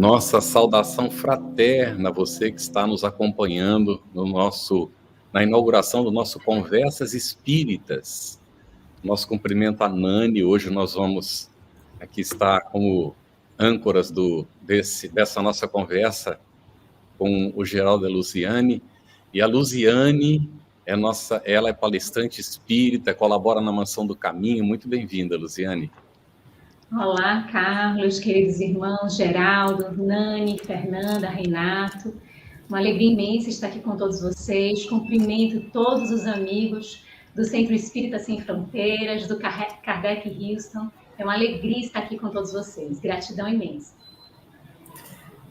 Nossa saudação fraterna a você que está nos acompanhando na inauguração do nosso Conversas Espíritas. Nosso cumprimento a Nani. Hoje nós vamos aqui estar como âncoras dessa nossa conversa com o Geraldo e a Luziane. E a Luziane ela é palestrante espírita, colabora na Mansão do Caminho. Muito bem-vinda, Luziane. Olá, Carlos, queridos irmãos, Geraldo, Nani, Fernanda, Renato. Uma alegria imensa estar aqui com todos vocês. Cumprimento todos os amigos do Centro Espírita Sem Fronteiras, do Kardec Houston. É uma alegria estar aqui com todos vocês. Gratidão imensa.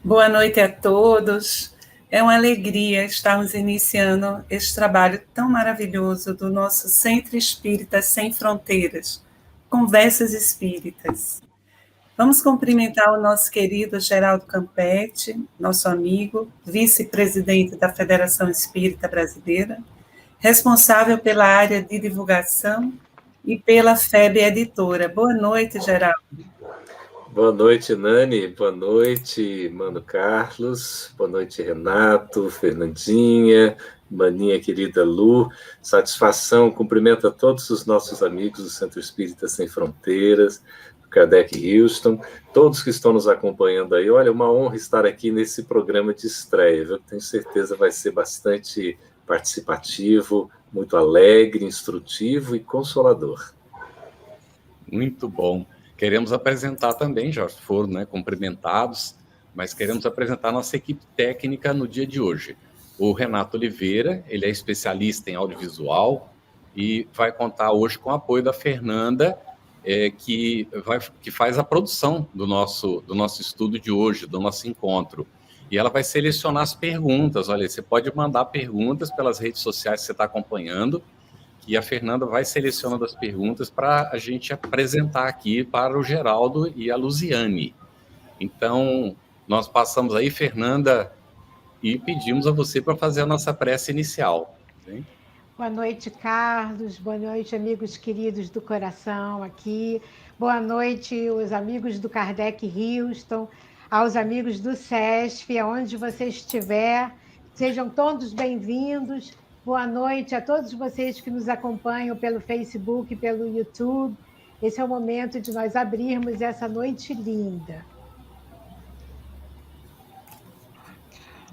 Boa noite a todos. É uma alegria estarmos iniciando esse trabalho tão maravilhoso do nosso Centro Espírita Sem Fronteiras, Conversas Espíritas. Vamos cumprimentar o nosso querido Geraldo Campetti, nosso amigo, vice-presidente da Federação Espírita Brasileira, responsável pela área de divulgação e pela FEB Editora. Boa noite, Geraldo. Boa noite, Nani. Boa noite, Mano Carlos. Boa noite, Renato, Fernandinha, Maninha querida Lu. Satisfação, cumprimento a todos os nossos amigos do Centro Espírita Sem Fronteiras, do Kardec Houston, todos que estão nos acompanhando aí. Olha, uma honra estar aqui nesse programa de estreia, viu? Tenho certeza vai ser bastante participativo, muito alegre, instrutivo e consolador. Muito bom. Queremos apresentar também, já foram cumprimentados, mas queremos apresentar a nossa equipe técnica no dia de hoje. O Renato Oliveira, ele é especialista em audiovisual e vai contar hoje com o apoio da Fernanda, que faz a produção do nosso estudo de hoje, do nosso encontro. E ela vai selecionar as perguntas. Olha, você pode mandar perguntas pelas redes sociais que você está acompanhando, e a Fernanda vai selecionando as perguntas para a gente apresentar aqui para o Geraldo e a Luziane. Então, nós passamos aí, Fernanda, e pedimos a você para fazer a nossa prece inicial. Hein? Boa noite, Carlos. Boa noite, amigos queridos do coração aqui. Boa noite, os amigos do Kardec Houston, aos amigos do SESF, aonde você estiver. Sejam todos bem-vindos. Boa noite a todos vocês que nos acompanham pelo Facebook, pelo YouTube. Esse é o momento de nós abrirmos essa noite linda.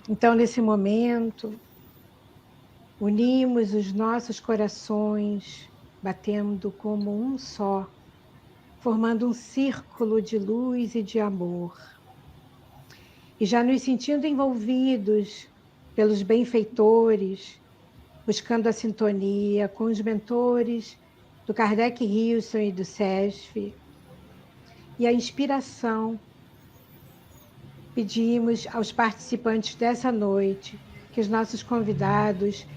Então, nesse momento, unimos os nossos corações, batendo como um só, formando um círculo de luz e de amor. E já nos sentindo envolvidos pelos benfeitores, buscando a sintonia com os mentores do Kardec Houston e do SESF, e a inspiração. Pedimos aos participantes dessa noite que os nossos convidados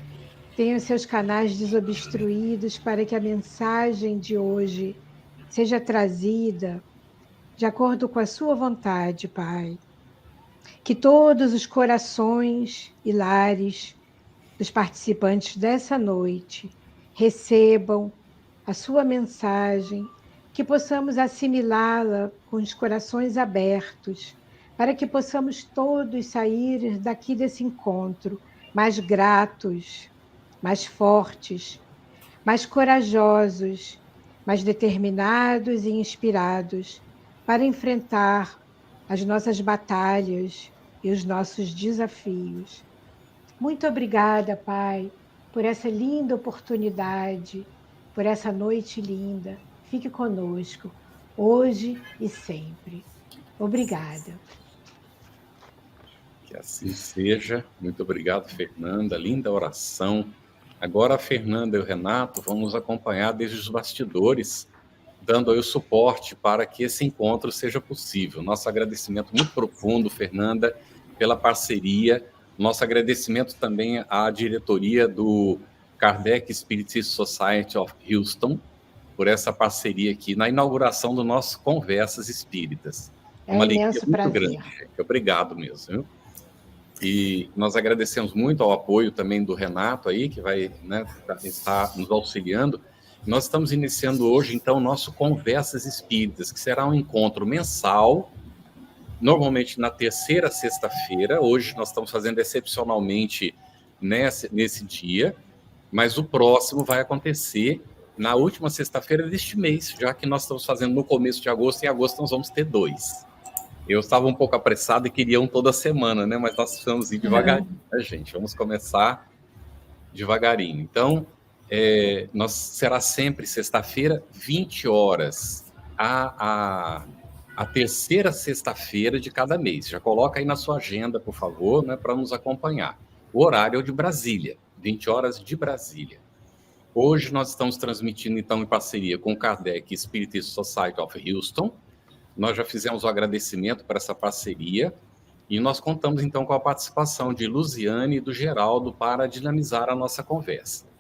tenham seus canais desobstruídos para que a mensagem de hoje seja trazida de acordo com a sua vontade, Pai. Que todos os corações e lares dos participantes dessa noite recebam a sua mensagem, que possamos assimilá-la com os corações abertos, para que possamos todos sair daqui desse encontro mais gratos, mais fortes, mais corajosos, mais determinados e inspirados para enfrentar as nossas batalhas e os nossos desafios. Muito obrigada, Pai, por essa linda oportunidade, por essa noite linda. Fique conosco, hoje e sempre. Obrigada. Que assim seja. Muito obrigado, Fernanda. Linda oração. Agora a Fernanda e o Renato vão nos acompanhar desde os bastidores, dando aí o suporte para que esse encontro seja possível. Nosso agradecimento muito profundo, Fernanda, pela parceria. Nosso agradecimento também à diretoria do Kardec Spiritist Society of Houston por essa parceria aqui na inauguração do nosso Conversas Espíritas. É um imenso prazer. Grande. Obrigado mesmo. Viu? E nós agradecemos muito ao apoio também do Renato aí, que vai estar nos auxiliando. Nós estamos iniciando hoje, então, o nosso Conversas Espíritas, que será um encontro mensal normalmente na terceira sexta-feira. Hoje nós estamos fazendo excepcionalmente nesse dia, mas o próximo vai acontecer na última sexta-feira deste mês, já que nós estamos fazendo no começo de agosto. Em agosto nós vamos ter 2. Eu estava um pouco apressado e queria um toda semana, né? Mas nós precisamos ir devagarinho, né, gente? Vamos começar devagarinho. Então, será sempre sexta-feira, 20 horas, a terceira sexta-feira de cada mês. Já coloca aí na sua agenda, por favor, né, para nos acompanhar. O horário é o de Brasília, 20 horas de Brasília. Hoje nós estamos transmitindo, então, em parceria com o Kardec Spirit Society of Houston. Nós já fizemos o agradecimento para essa parceria e nós contamos, então, com a participação de Luziane e do Geraldo para dinamizar a nossa conversa.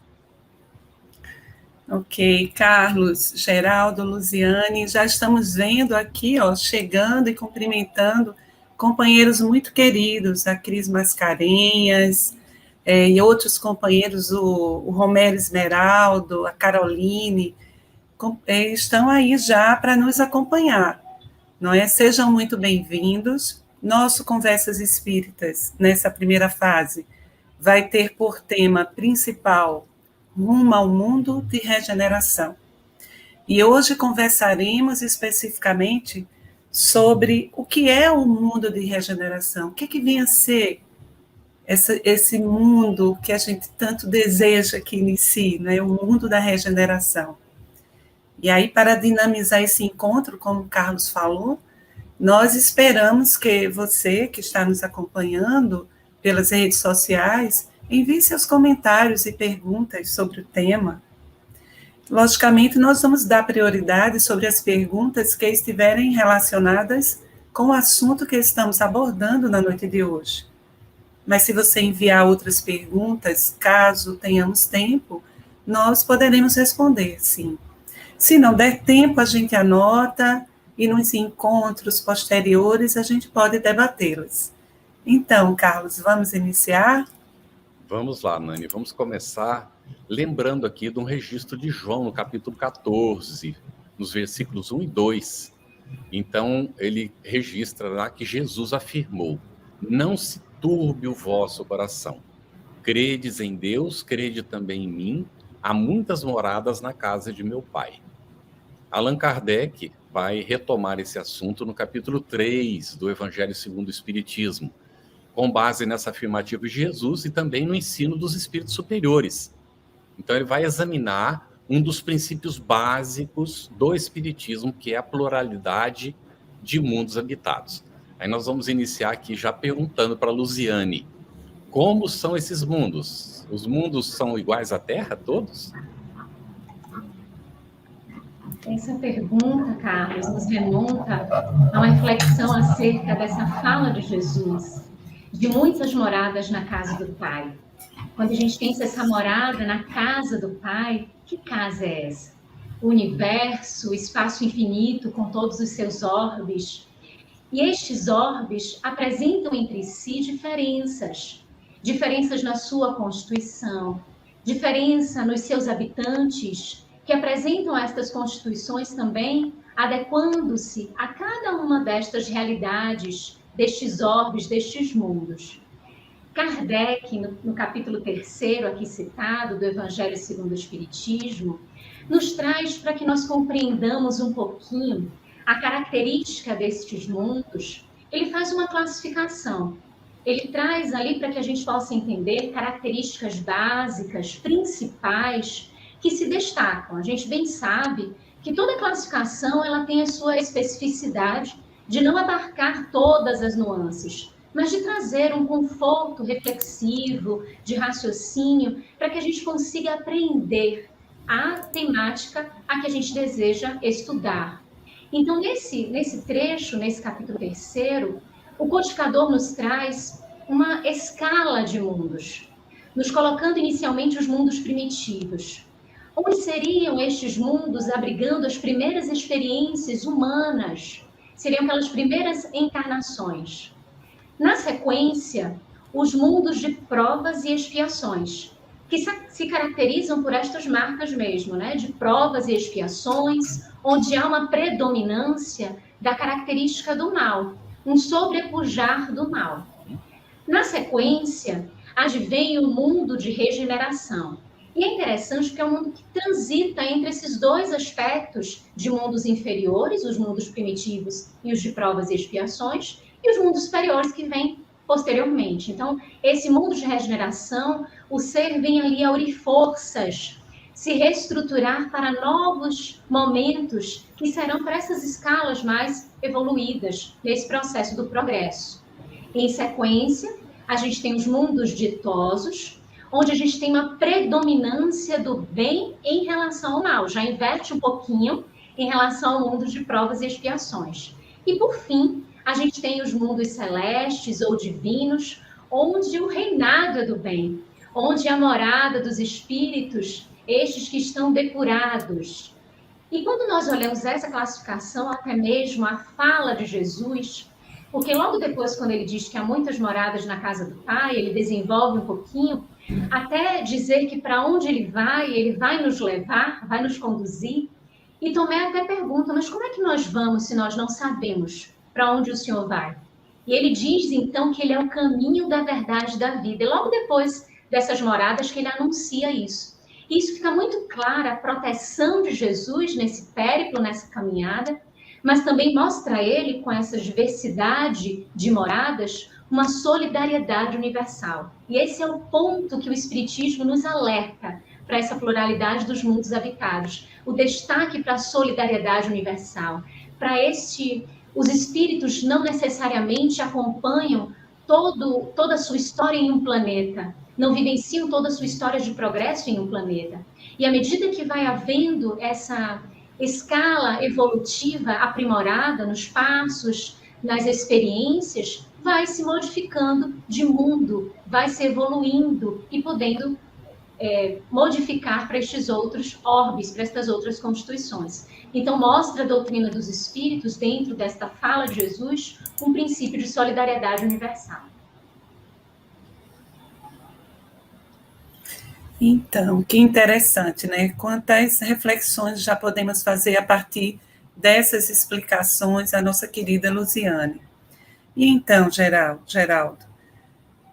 Ok, Carlos, Geraldo, Luziane, já estamos vendo aqui, chegando e cumprimentando companheiros muito queridos, a Cris Mascarenhas, e outros companheiros, o Romero Esmeraldo, a Caroline, estão aí já para nos acompanhar, não é? Sejam muito bem-vindos. Nosso Conversas Espíritas, nessa primeira fase, vai ter por tema principal Rumo ao Mundo de Regeneração. E hoje conversaremos especificamente sobre o que é o mundo de regeneração, o que vem a ser esse mundo que a gente tanto deseja que inicie, né? O mundo da regeneração. E aí, para dinamizar esse encontro, como o Carlos falou, nós esperamos que você, que está nos acompanhando pelas redes sociais, envie seus comentários e perguntas sobre o tema. Logicamente, nós vamos dar prioridade sobre as perguntas que estiverem relacionadas com o assunto que estamos abordando na noite de hoje. Mas se você enviar outras perguntas, caso tenhamos tempo, nós poderemos responder, sim. Se não der tempo, a gente anota e nos encontros posteriores a gente pode debatê-las. Então, Carlos, vamos iniciar? Vamos lá, Nani, vamos começar lembrando aqui de um registro de João, no capítulo 14, nos versículos 1 e 2. Então, ele registra lá que Jesus afirmou: não se turbe o vosso coração. Credes em Deus, crede também em mim. Há muitas moradas na casa de meu Pai. Allan Kardec vai retomar esse assunto no capítulo 3 do Evangelho segundo o Espiritismo, com base nessa afirmativa de Jesus e também no ensino dos espíritos superiores. Então, ele vai examinar um dos princípios básicos do Espiritismo, que é a pluralidade de mundos habitados. Aí nós vamos iniciar aqui já perguntando para a Luziane, como são esses mundos? Os mundos são iguais à Terra, todos? Essa pergunta, Carlos, nos remonta a uma reflexão acerca dessa fala de Jesus, de muitas moradas na casa do Pai. Quando a gente pensa essa morada na casa do Pai, que casa é essa? O universo, o espaço infinito com todos os seus orbes. E estes orbes apresentam entre si diferenças na sua constituição, diferença nos seus habitantes, que apresentam estas constituições também, adequando-se a cada uma destas realidades, destes orbes, destes mundos. Kardec, no capítulo 3º, aqui citado, do Evangelho segundo o Espiritismo, nos traz para que nós compreendamos um pouquinho a característica destes mundos. Ele faz uma classificação. Ele traz ali para que a gente possa entender características básicas, principais, que se destacam. A gente bem sabe que toda classificação ela tem a sua especificidade de não abarcar todas as nuances, mas de trazer um conforto reflexivo, de raciocínio, para que a gente consiga aprender a temática a que a gente deseja estudar. Então, nesse trecho, nesse capítulo 3º, o codificador nos traz uma escala de mundos, nos colocando inicialmente os mundos primitivos. Onde seriam estes mundos abrigando as primeiras experiências humanas? Seriam aquelas primeiras encarnações. Na sequência, os mundos de provas e expiações, que se caracterizam por estas marcas mesmo, né? De provas e expiações, onde há uma predominância da característica do mal, um sobrepujar do mal. Na sequência, advém o mundo de regeneração. E é interessante porque é um mundo que transita entre esses dois aspectos de mundos inferiores, os mundos primitivos e os de provas e expiações, e os mundos superiores que vêm posteriormente. Então, esse mundo de regeneração, o ser vem ali a unir forças, se reestruturar para novos momentos que serão para essas escalas mais evoluídas nesse processo do progresso. Em sequência, a gente tem os mundos ditosos, onde a gente tem uma predominância do bem em relação ao mal, já inverte um pouquinho em relação ao mundo de provas e expiações. E, por fim, a gente tem os mundos celestes ou divinos, onde o reinado é do bem, onde a morada dos espíritos, estes que estão depurados. E quando nós olhamos essa classificação, até mesmo a fala de Jesus, porque logo depois, quando ele diz que há muitas moradas na casa do Pai, ele desenvolve um pouquinho, até dizer que para onde ele vai nos levar, vai nos conduzir. E Tomé até pergunta, mas como é que nós vamos se nós não sabemos para onde o Senhor vai? E ele diz, então, que ele é o caminho da verdade e da vida. E logo depois dessas moradas que ele anuncia isso. E isso fica muito claro, a proteção de Jesus nesse périplo, nessa caminhada, mas também mostra a ele, com essa diversidade de moradas, uma solidariedade universal. E esse é o ponto que o Espiritismo nos alerta para essa pluralidade dos mundos habitados. O destaque para a solidariedade universal. Para os espíritos não necessariamente acompanham toda a sua história em um planeta, não vivenciam toda a sua história de progresso em um planeta. E à medida que vai havendo essa escala evolutiva aprimorada nos passos, nas experiências, vai se modificando de mundo, vai se evoluindo e podendo modificar para estes outros orbes, para estas outras constituições. Então, mostra a doutrina dos espíritos, dentro desta fala de Jesus, um princípio de solidariedade universal. Então, que interessante, né? Quantas reflexões já podemos fazer a partir dessas explicações à nossa querida Luziane. E então, Geraldo,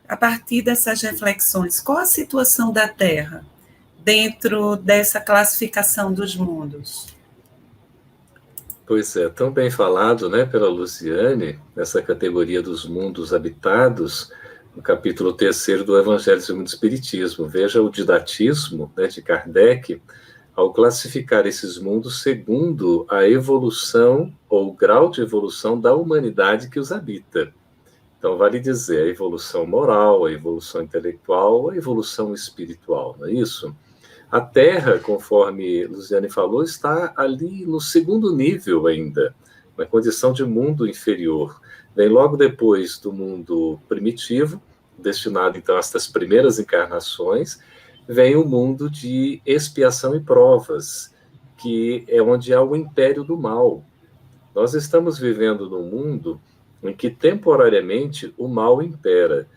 a partir dessas reflexões, qual a situação da Terra dentro dessa classificação dos mundos? Pois é, tão bem falado, né, pela Luziane, nessa categoria dos mundos habitados, no capítulo 3º do Evangelho segundo o Espiritismo. Veja o didatismo, né, de Kardec, ao classificar esses mundos segundo a evolução ou o grau de evolução da humanidade que os habita. Então, vale dizer, a evolução moral, a evolução intelectual, a evolução espiritual, não é isso? A Terra, conforme Luziane falou, está ali no segundo nível ainda, na condição de mundo inferior. Vem logo depois do mundo primitivo, destinado, então, a estas primeiras encarnações, vem o mundo de expiação e provas, que é onde há o império do mal. Nós estamos vivendo num mundo em que temporariamente o mal impera.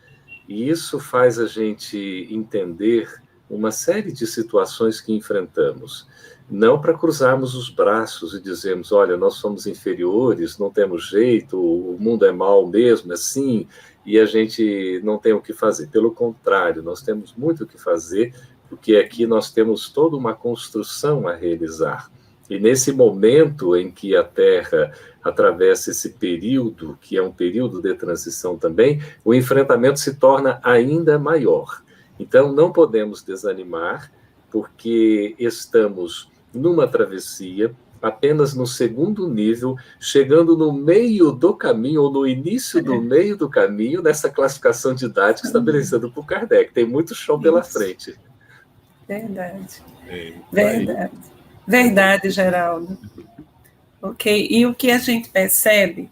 E isso faz a gente entender uma série de situações que enfrentamos. Não para cruzarmos os braços e dizermos, olha, nós somos inferiores, não temos jeito, o mundo é mau mesmo, assim, e a gente não tem o que fazer. Pelo contrário, nós temos muito o que fazer, porque aqui nós temos toda uma construção a realizar. E nesse momento em que a Terra atravessa esse período, que é um período de transição também, o enfrentamento se torna ainda maior. Então, não podemos desanimar, porque estamos numa travessia, apenas no segundo nível, chegando no meio do caminho, ou no início do meio do caminho, nessa classificação didática estabelecida por Kardec. Tem muito chão pela frente. Verdade. Verdade, Geraldo. Ok, e o que a gente percebe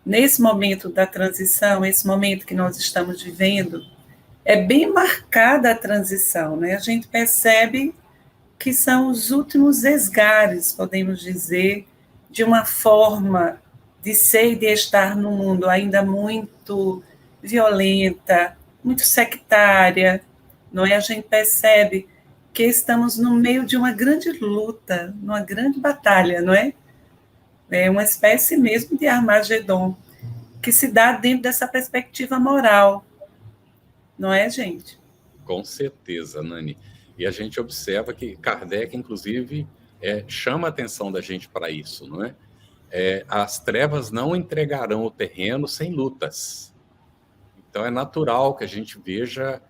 nesse momento da transição, esse momento que nós estamos vivendo, é bem marcada a transição, né? A gente percebe que são os últimos esgares, podemos dizer, de uma forma de ser e de estar no mundo ainda muito violenta, muito sectária, não é? A gente percebe que estamos no meio de uma grande luta, numa grande batalha, não é? É uma espécie mesmo de Armagedon. que se dá dentro dessa perspectiva moral. Não é, gente? Com certeza, Nani. E a gente observa que Kardec, inclusive, chama a atenção da gente para isso, não é? As trevas não entregarão o terreno sem lutas. Então, é natural que a gente veja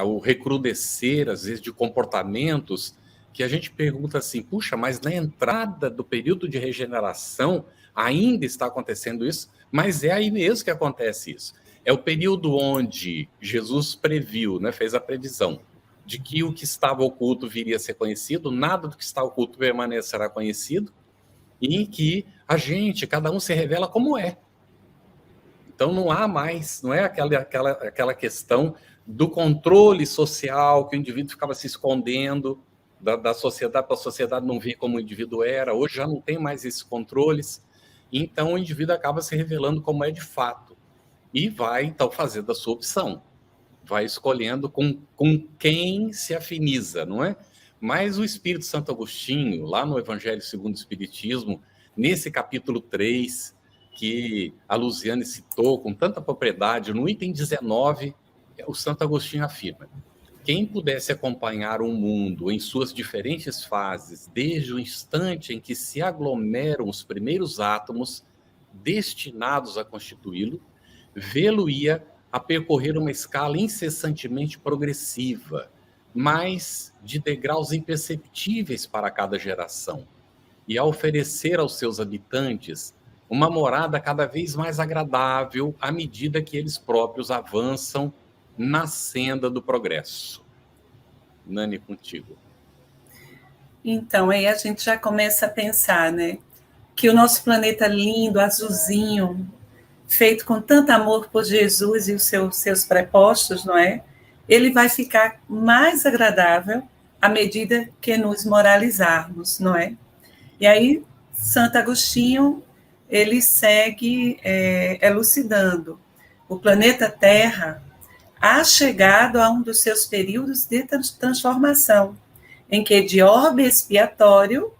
o recrudescer, às vezes, de comportamentos que a gente pergunta assim, puxa, mas na entrada do período de regeneração ainda está acontecendo isso? Mas é aí mesmo que acontece isso. É o período onde Jesus previu, né, fez a previsão de que o que estava oculto viria a ser conhecido, nada do que está oculto permanecerá conhecido, e que cada um se revela como é. Então não há mais, não é aquela questão do controle social, que o indivíduo ficava se escondendo da sociedade, para a sociedade não ver como o indivíduo era. Hoje já não tem mais esses controles, então o indivíduo acaba se revelando como é de fato, e vai então fazendo a sua opção, vai escolhendo com quem se afiniza, não é? Mas o Espírito Santo Agostinho, lá no Evangelho segundo o Espiritismo, nesse capítulo 3, que a Luziane citou com tanta propriedade, no item 19, o Santo Agostinho afirma: quem pudesse acompanhar um mundo em suas diferentes fases, desde o instante em que se aglomeram os primeiros átomos destinados a constituí-lo, vê-lo-ia a percorrer uma escala incessantemente progressiva, mas de degraus imperceptíveis para cada geração, e a oferecer aos seus habitantes uma morada cada vez mais agradável à medida que eles próprios avançam na senda do progresso. Nani, contigo. Então, aí a gente já começa a pensar, né, que o nosso planeta lindo, azulzinho, feito com tanto amor por Jesus e os seus prepostos, não é? Ele vai ficar mais agradável à medida que nos moralizarmos, não é? E aí, Santo Agostinho, ele segue elucidando. O planeta Terra ha chegado a um dos seus períodos de transformação, em que de orbe expiatório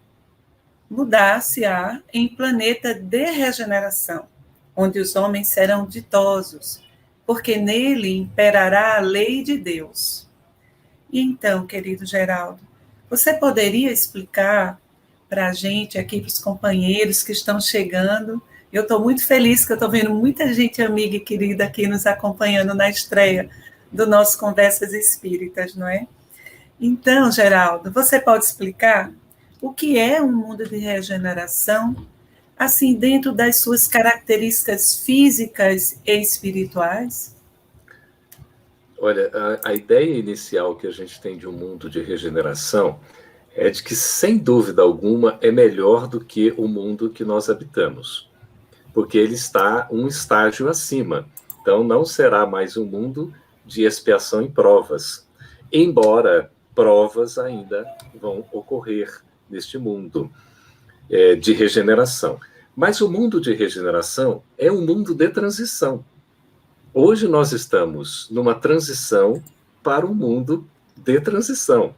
mudar-se-á em planeta de regeneração, onde os homens serão ditosos, porque nele imperará a lei de Deus. E então, querido Geraldo, você poderia explicar para a gente aqui, para os companheiros que estão chegando? Eu estou muito feliz que eu estou vendo muita gente amiga e querida aqui nos acompanhando na estreia do nosso Conversas Espíritas, não é? Então, Geraldo, você pode explicar o que é um mundo de regeneração, assim, dentro das suas características físicas e espirituais? Olha, a ideia inicial que a gente tem de um mundo de regeneração é de que, sem dúvida alguma, é melhor do que o mundo que nós habitamos, porque ele está um estágio acima. Então, não será mais um mundo de expiação e provas, embora provas ainda vão ocorrer neste mundo de regeneração. Mas o mundo de regeneração é um mundo de transição. Hoje nós estamos numa transição para um mundo de transição.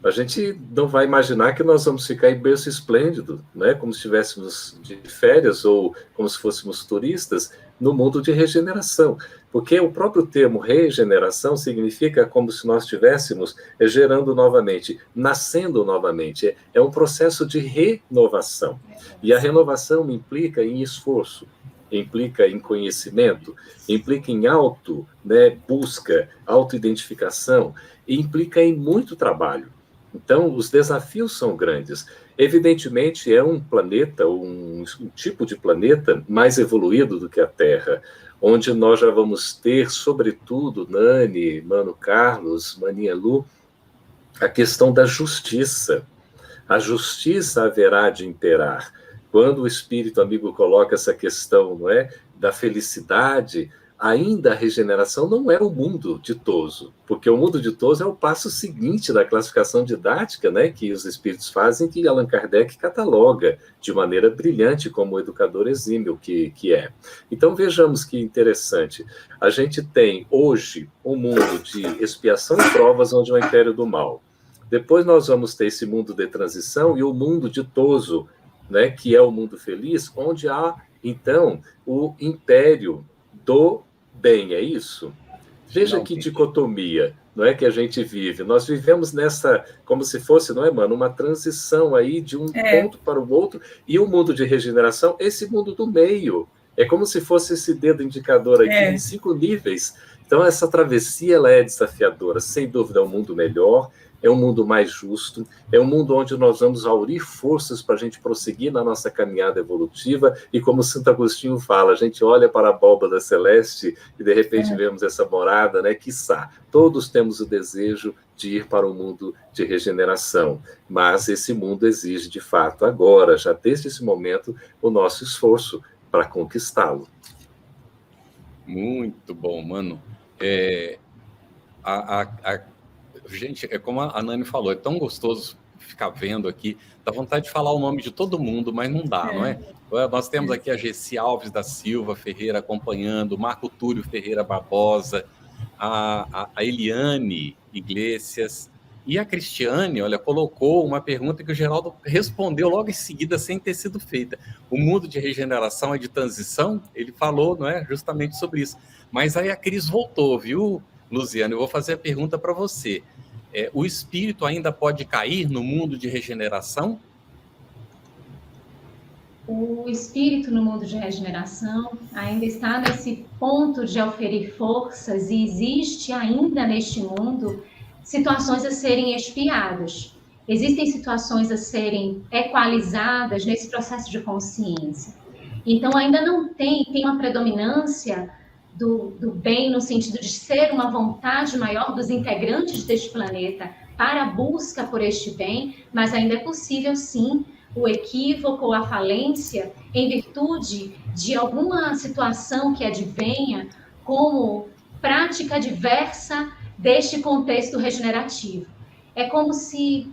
A gente não vai imaginar que nós vamos ficar em berço esplêndido, né? Como se estivéssemos de férias ou como se fôssemos turistas no mundo de regeneração. Porque o próprio termo regeneração significa como se nós estivéssemos gerando novamente, nascendo novamente. É um processo de renovação. E a renovação implica em esforço, implica em conhecimento, implica em busca, autoidentificação, implica em muito trabalho. Então, os desafios são grandes. Evidentemente, é um planeta, um tipo de planeta mais evoluído do que a Terra, onde nós já vamos ter, sobretudo, Nani, Mano Carlos, Maninha Lu, a questão da justiça. A justiça haverá de imperar. Quando o espírito amigo coloca essa questão, não é, da felicidade, ainda a regeneração não é o mundo ditoso, porque o mundo ditoso é o passo seguinte da classificação didática, né, que os espíritos fazem, que Allan Kardec cataloga de maneira brilhante como educador exímio que é. Então vejamos que interessante, a gente tem hoje um mundo de expiação e provas onde é o império do mal. Depois nós vamos ter esse mundo de transição e o mundo ditoso, né, que é o mundo feliz, onde há Então, o império do bem, é isso? Veja Não, que dicotomia, não é, que a gente vive. Nós vivemos nessa, como se fosse, não é, mano, uma transição aí de um ponto para o outro, e o mundo de regeneração, esse mundo do meio. É como se fosse esse dedo indicador aqui em 5 níveis. Então, essa travessia, ela é desafiadora. Sem dúvida, é um mundo melhor, é um mundo mais justo, é um mundo onde nós vamos aurir forças para a gente prosseguir na nossa caminhada evolutiva, e como Santo Agostinho fala, a gente olha para a abóbada celeste e de repente vemos essa morada, né? Quiçá, todos temos o desejo de ir para um mundo de regeneração, mas esse mundo exige, de fato, agora, já desde esse momento, o nosso esforço para conquistá-lo. Muito bom, mano. Gente, é como a Nani falou, é tão gostoso ficar vendo aqui, dá vontade de falar o nome de todo mundo, mas não dá, não é? Nós temos aqui a Gessi Alves da Silva Ferreira acompanhando, Marco Túlio Ferreira Barbosa, a Eliane Iglesias, e a Cristiane, olha, colocou uma pergunta que o Geraldo respondeu logo em seguida, sem ter sido feita. O mundo de regeneração é de transição? Ele falou, não é, justamente sobre isso. Mas aí a Cris voltou, viu, Luziane? Eu vou fazer a pergunta para você. O espírito ainda pode cair no mundo de regeneração? O espírito no mundo de regeneração ainda está nesse ponto de oferir forças, e existe ainda neste mundo situações a serem expiadas. Existem situações a serem equalizadas nesse processo de consciência. Então, ainda não tem uma predominância do bem, no sentido de ser uma vontade maior dos integrantes deste planeta para a busca por este bem, mas ainda é possível, sim, o equívoco ou a falência em virtude de alguma situação que advenha como prática diversa deste contexto regenerativo. É como se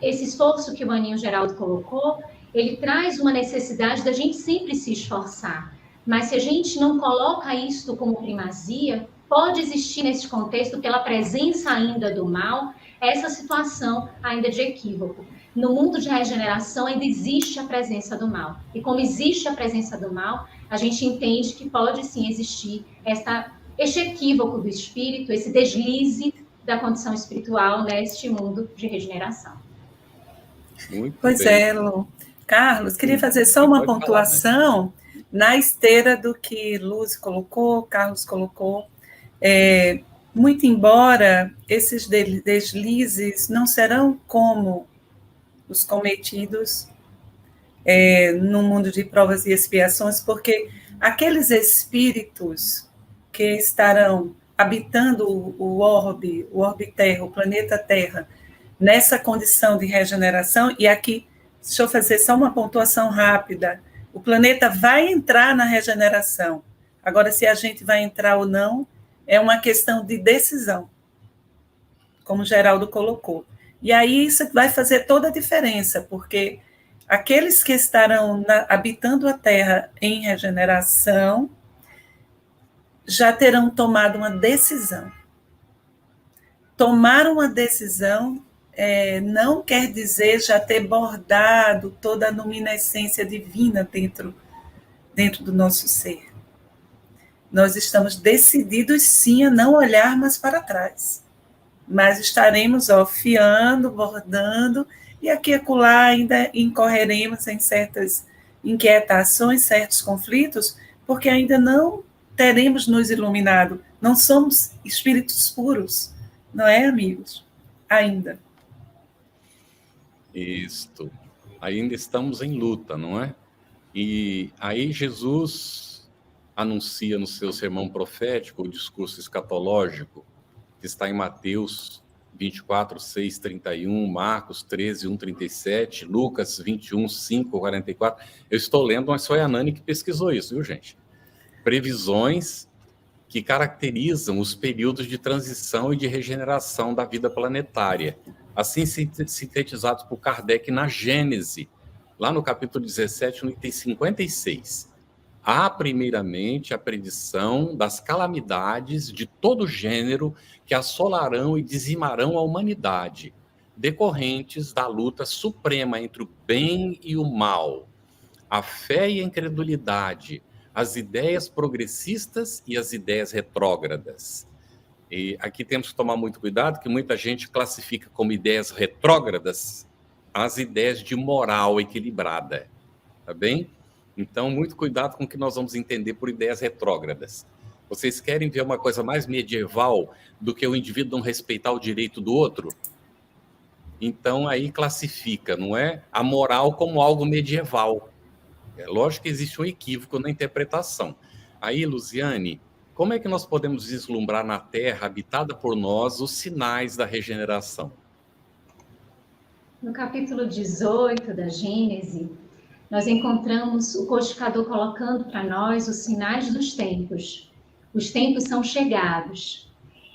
esse esforço que o Maninho Geraldo colocou, ele traz uma necessidade da gente sempre se esforçar. Mas se a gente não coloca isto como primazia, pode existir nesse contexto, pela presença ainda do mal, essa situação ainda de equívoco. No mundo de regeneração ainda existe a presença do mal. E como existe a presença do mal, a gente entende que pode sim existir este equívoco do espírito, esse deslize da condição espiritual neste mundo de regeneração. Pois é, Lu. Carlos, queria fazer só uma pontuação na esteira do que Luz colocou, Carlos colocou. Muito embora esses deslizes não serão como os cometidos no mundo de provas e expiações, porque aqueles espíritos que estarão habitando o orbe Terra, o planeta Terra, nessa condição de regeneração, e aqui, deixa eu fazer só uma pontuação rápida, o planeta vai entrar na regeneração. Agora, se a gente vai entrar ou não, é uma questão de decisão, como o Geraldo colocou. E aí isso vai fazer toda a diferença, porque aqueles que estarão habitando a Terra em regeneração já terão tomado uma decisão. Tomar uma decisão não quer dizer já ter bordado toda a luminescência divina dentro do nosso ser. Nós estamos decididos, sim, a não olhar mais para trás. Mas estaremos fiando, bordando, e aqui e acolá ainda incorreremos em certas inquietações, certos conflitos, porque ainda não teremos nos iluminado. Não somos espíritos puros, não é, amigos? Ainda. Isto. Ainda estamos em luta, não é? E aí Jesus anuncia no seu sermão profético, o discurso escatológico, que está em Mateus 24, 6, 31, Marcos 13, 1, 37, Lucas 21, 5, 44. Eu estou lendo, mas foi a Nani que pesquisou isso, viu, gente? Previsões que caracterizam os períodos de transição e de regeneração da vida planetária, assim sintetizados por Kardec na Gênese, lá no capítulo 17, no item 56. Há, primeiramente, a predição das calamidades de todo gênero que assolarão e dizimarão a humanidade, decorrentes da luta suprema entre o bem e o mal, a fé e a incredulidade, as ideias progressistas e as ideias retrógradas. E aqui temos que tomar muito cuidado, que muita gente classifica como ideias retrógradas as ideias de moral equilibrada, tá bem? Então, muito cuidado com o que nós vamos entender por ideias retrógradas. Vocês querem ver uma coisa mais medieval do que o indivíduo não respeitar o direito do outro? Então, aí classifica, não é? A moral como algo medieval. É lógico que existe um equívoco na interpretação. Aí, Luziane, como é que nós podemos vislumbrar na Terra, habitada por nós, os sinais da regeneração? No capítulo 18 da Gênese, nós encontramos o codificador colocando para nós os sinais dos tempos. Os tempos são chegados.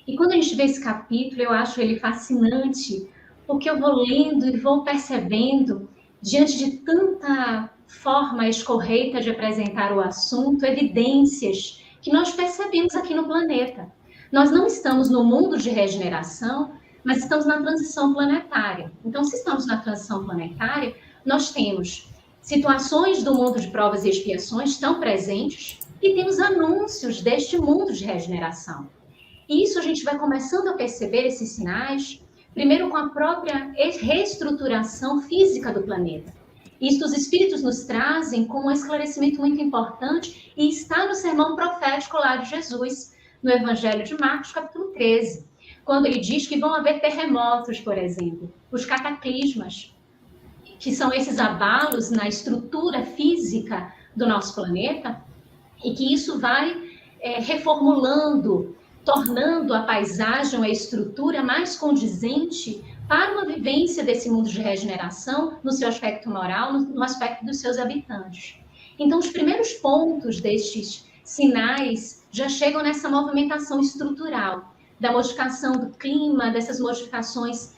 E quando a gente vê esse capítulo, eu acho ele fascinante, porque eu vou lendo e vou percebendo, diante de tanta forma escorreita de apresentar o assunto, evidências que nós percebemos aqui no planeta. Nós não estamos no mundo de regeneração, mas estamos na transição planetária. Então, se estamos na transição planetária, nós temos situações do mundo de provas e expiações tão presentes e temos anúncios deste mundo de regeneração. E isso a gente vai começando a perceber esses sinais, primeiro com a própria reestruturação física do planeta. Isso os Espíritos nos trazem com um esclarecimento muito importante e está no sermão profético lá de Jesus, no Evangelho de Marcos, capítulo 13, quando ele diz que vão haver terremotos, por exemplo, os cataclismas, que são esses abalos na estrutura física do nosso planeta, e que isso vai reformulando, tornando a paisagem, a estrutura mais condizente para uma vivência desse mundo de regeneração no seu aspecto moral, no aspecto dos seus habitantes. Então, os primeiros pontos destes sinais já chegam nessa movimentação estrutural, da modificação do clima, dessas modificações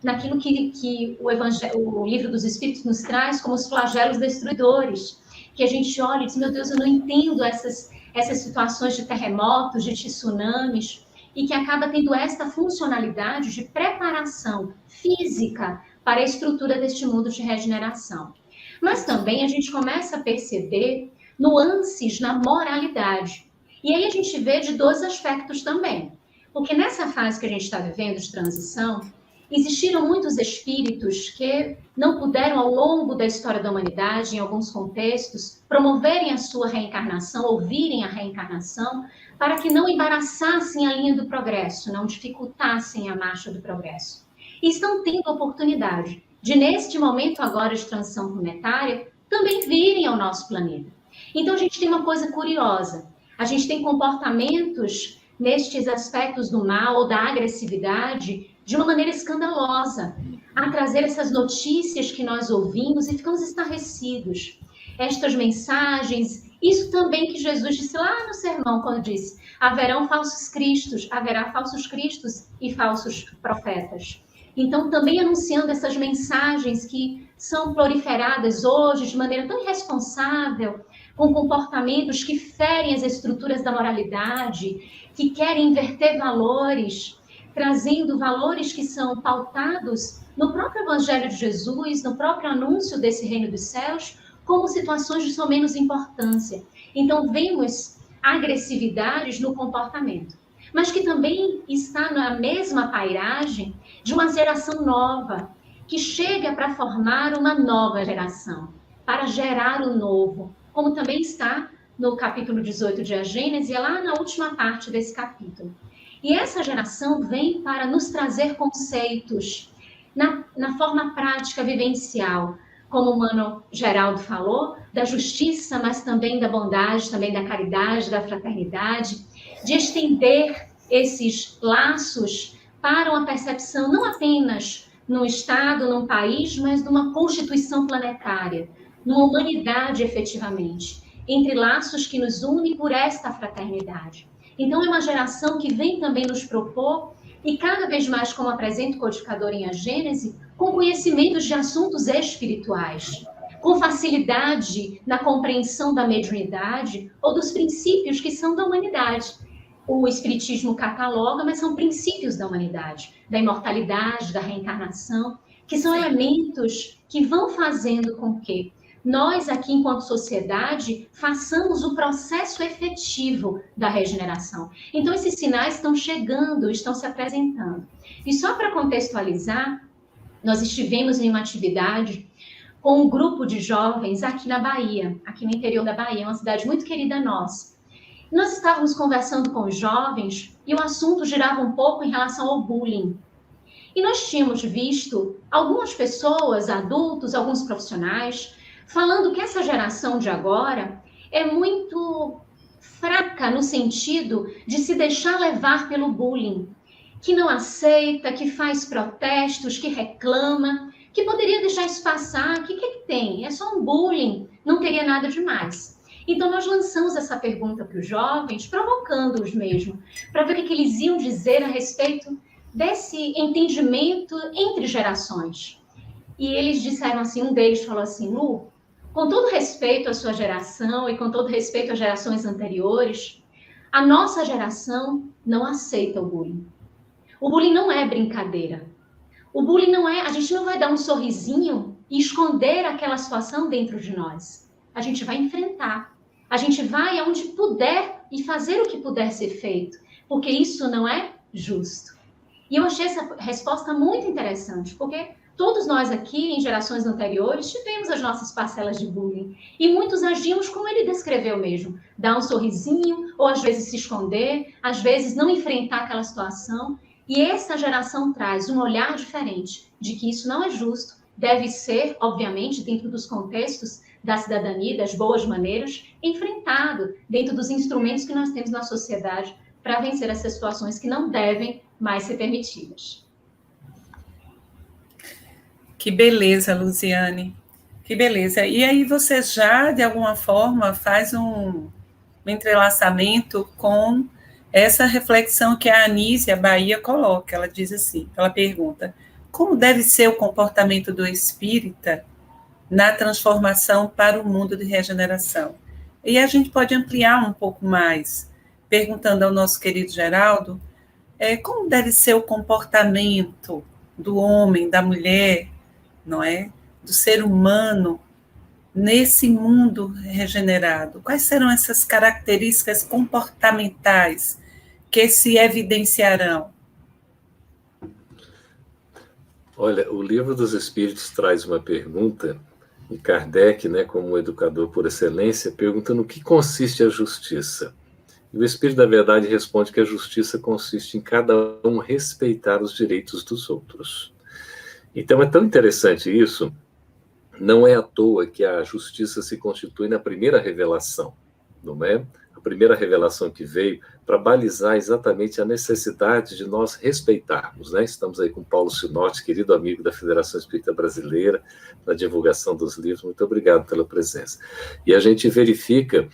naquilo que o livro dos Espíritos nos traz como os flagelos destruidores, que a gente olha e diz, meu Deus, eu não entendo essas situações de terremotos, de tsunamis, e que acaba tendo esta funcionalidade de preparação física para a estrutura deste mundo de regeneração. Mas também a gente começa a perceber nuances na moralidade. E aí a gente vê de dois aspectos também. Porque nessa fase que a gente está vivendo de transição, existiram muitos espíritos que não puderam, ao longo da história da humanidade, em alguns contextos, promoverem a sua reencarnação, ouvirem a reencarnação, para que não embaraçassem a linha do progresso, não dificultassem a marcha do progresso. E estão tendo a oportunidade de, neste momento agora de transição planetária, também virem ao nosso planeta. Então, a gente tem uma coisa curiosa. A gente tem comportamentos nestes aspectos do mal ou da agressividade de uma maneira escandalosa, a trazer essas notícias que nós ouvimos e ficamos estarrecidos. Estas mensagens, isso também que Jesus disse lá no sermão, quando disse, haverá falsos cristos e falsos profetas. Então, também anunciando essas mensagens que são proliferadas hoje de maneira tão irresponsável, com comportamentos que ferem as estruturas da moralidade, que querem inverter valores, trazendo valores que são pautados no próprio Evangelho de Jesus, no próprio anúncio desse reino dos céus, como situações de só menos importância. Então, vemos agressividades no comportamento, mas que também está na mesma pairagem de uma geração nova, que chega para formar uma nova geração, para gerar o novo, como também está no capítulo 18 de A Gênese, é lá na última parte desse capítulo. E essa geração vem para nos trazer conceitos na forma prática, vivencial, como o Mano Geraldo falou, da justiça, mas também da bondade, também da caridade, da fraternidade, de estender esses laços para uma percepção não apenas num Estado, num país, mas numa constituição planetária, numa humanidade efetivamente, entre laços que nos unem por esta fraternidade. Então, é uma geração que vem também nos propor, e cada vez mais, como apresenta o codificador em A Gênese, com conhecimentos de assuntos espirituais, com facilidade na compreensão da mediunidade ou dos princípios que são da humanidade. O Espiritismo cataloga, mas são princípios da humanidade, da imortalidade, da reencarnação, que são elementos que vão fazendo com que nós aqui, enquanto sociedade, façamos o processo efetivo da regeneração. Então, esses sinais estão chegando, estão se apresentando. E só para contextualizar, nós estivemos em uma atividade com um grupo de jovens aqui na Bahia, aqui no interior da Bahia, uma cidade muito querida nossa. Nós estávamos conversando com os jovens e o assunto girava um pouco em relação ao bullying. E nós tínhamos visto algumas pessoas, adultos, alguns profissionais, falando que essa geração de agora é muito fraca no sentido de se deixar levar pelo bullying, que não aceita, que faz protestos, que reclama, que poderia deixar isso passar, o que tem? É só um bullying, não teria nada demais. Então, nós lançamos essa pergunta para os jovens, provocando-os mesmo, para ver o que eles iam dizer a respeito desse entendimento entre gerações. E eles disseram assim, um deles falou assim, Lu, com todo respeito à sua geração e com todo respeito às gerações anteriores, a nossa geração não aceita o bullying. O bullying não é brincadeira. O bullying não é... A gente não vai dar um sorrisinho e esconder aquela situação dentro de nós. A gente vai enfrentar. A gente vai aonde puder e fazer o que puder ser feito, porque isso não é justo. E eu achei essa resposta muito interessante, porque todos nós aqui, em gerações anteriores, tivemos as nossas parcelas de bullying. E muitos agimos como ele descreveu mesmo. Dar um sorrisinho, ou às vezes se esconder, às vezes não enfrentar aquela situação. E essa geração traz um olhar diferente de que isso não é justo, deve ser, obviamente, dentro dos contextos da cidadania, das boas maneiras, enfrentado dentro dos instrumentos que nós temos na sociedade para vencer essas situações que não devem mais ser permitidas. Que beleza, Luziane. Que beleza. E aí você já, de alguma forma, faz um entrelaçamento com essa reflexão que a Anísia Bahia coloca. Ela diz assim, ela pergunta, como deve ser o comportamento do espírita na transformação para o mundo de regeneração? E a gente pode ampliar um pouco mais, perguntando ao nosso querido Geraldo, como deve ser o comportamento do homem, da mulher, não é? Do ser humano nesse mundo regenerado? Quais serão essas características comportamentais que se evidenciarão? Olha, o Livro dos Espíritos traz uma pergunta, e Kardec, né, como educador por excelência, pergunta no que consiste a justiça. E o Espírito da Verdade responde que a justiça consiste em cada um respeitar os direitos dos outros. Então é tão interessante isso, não é à toa que a justiça se constitui na primeira revelação, não é? A primeira revelação que veio para balizar exatamente a necessidade de nós respeitarmos, né? Estamos aí com Paulo Sinotti, querido amigo da Federação Espírita Brasileira, na divulgação dos livros, muito obrigado pela presença. E a gente verifica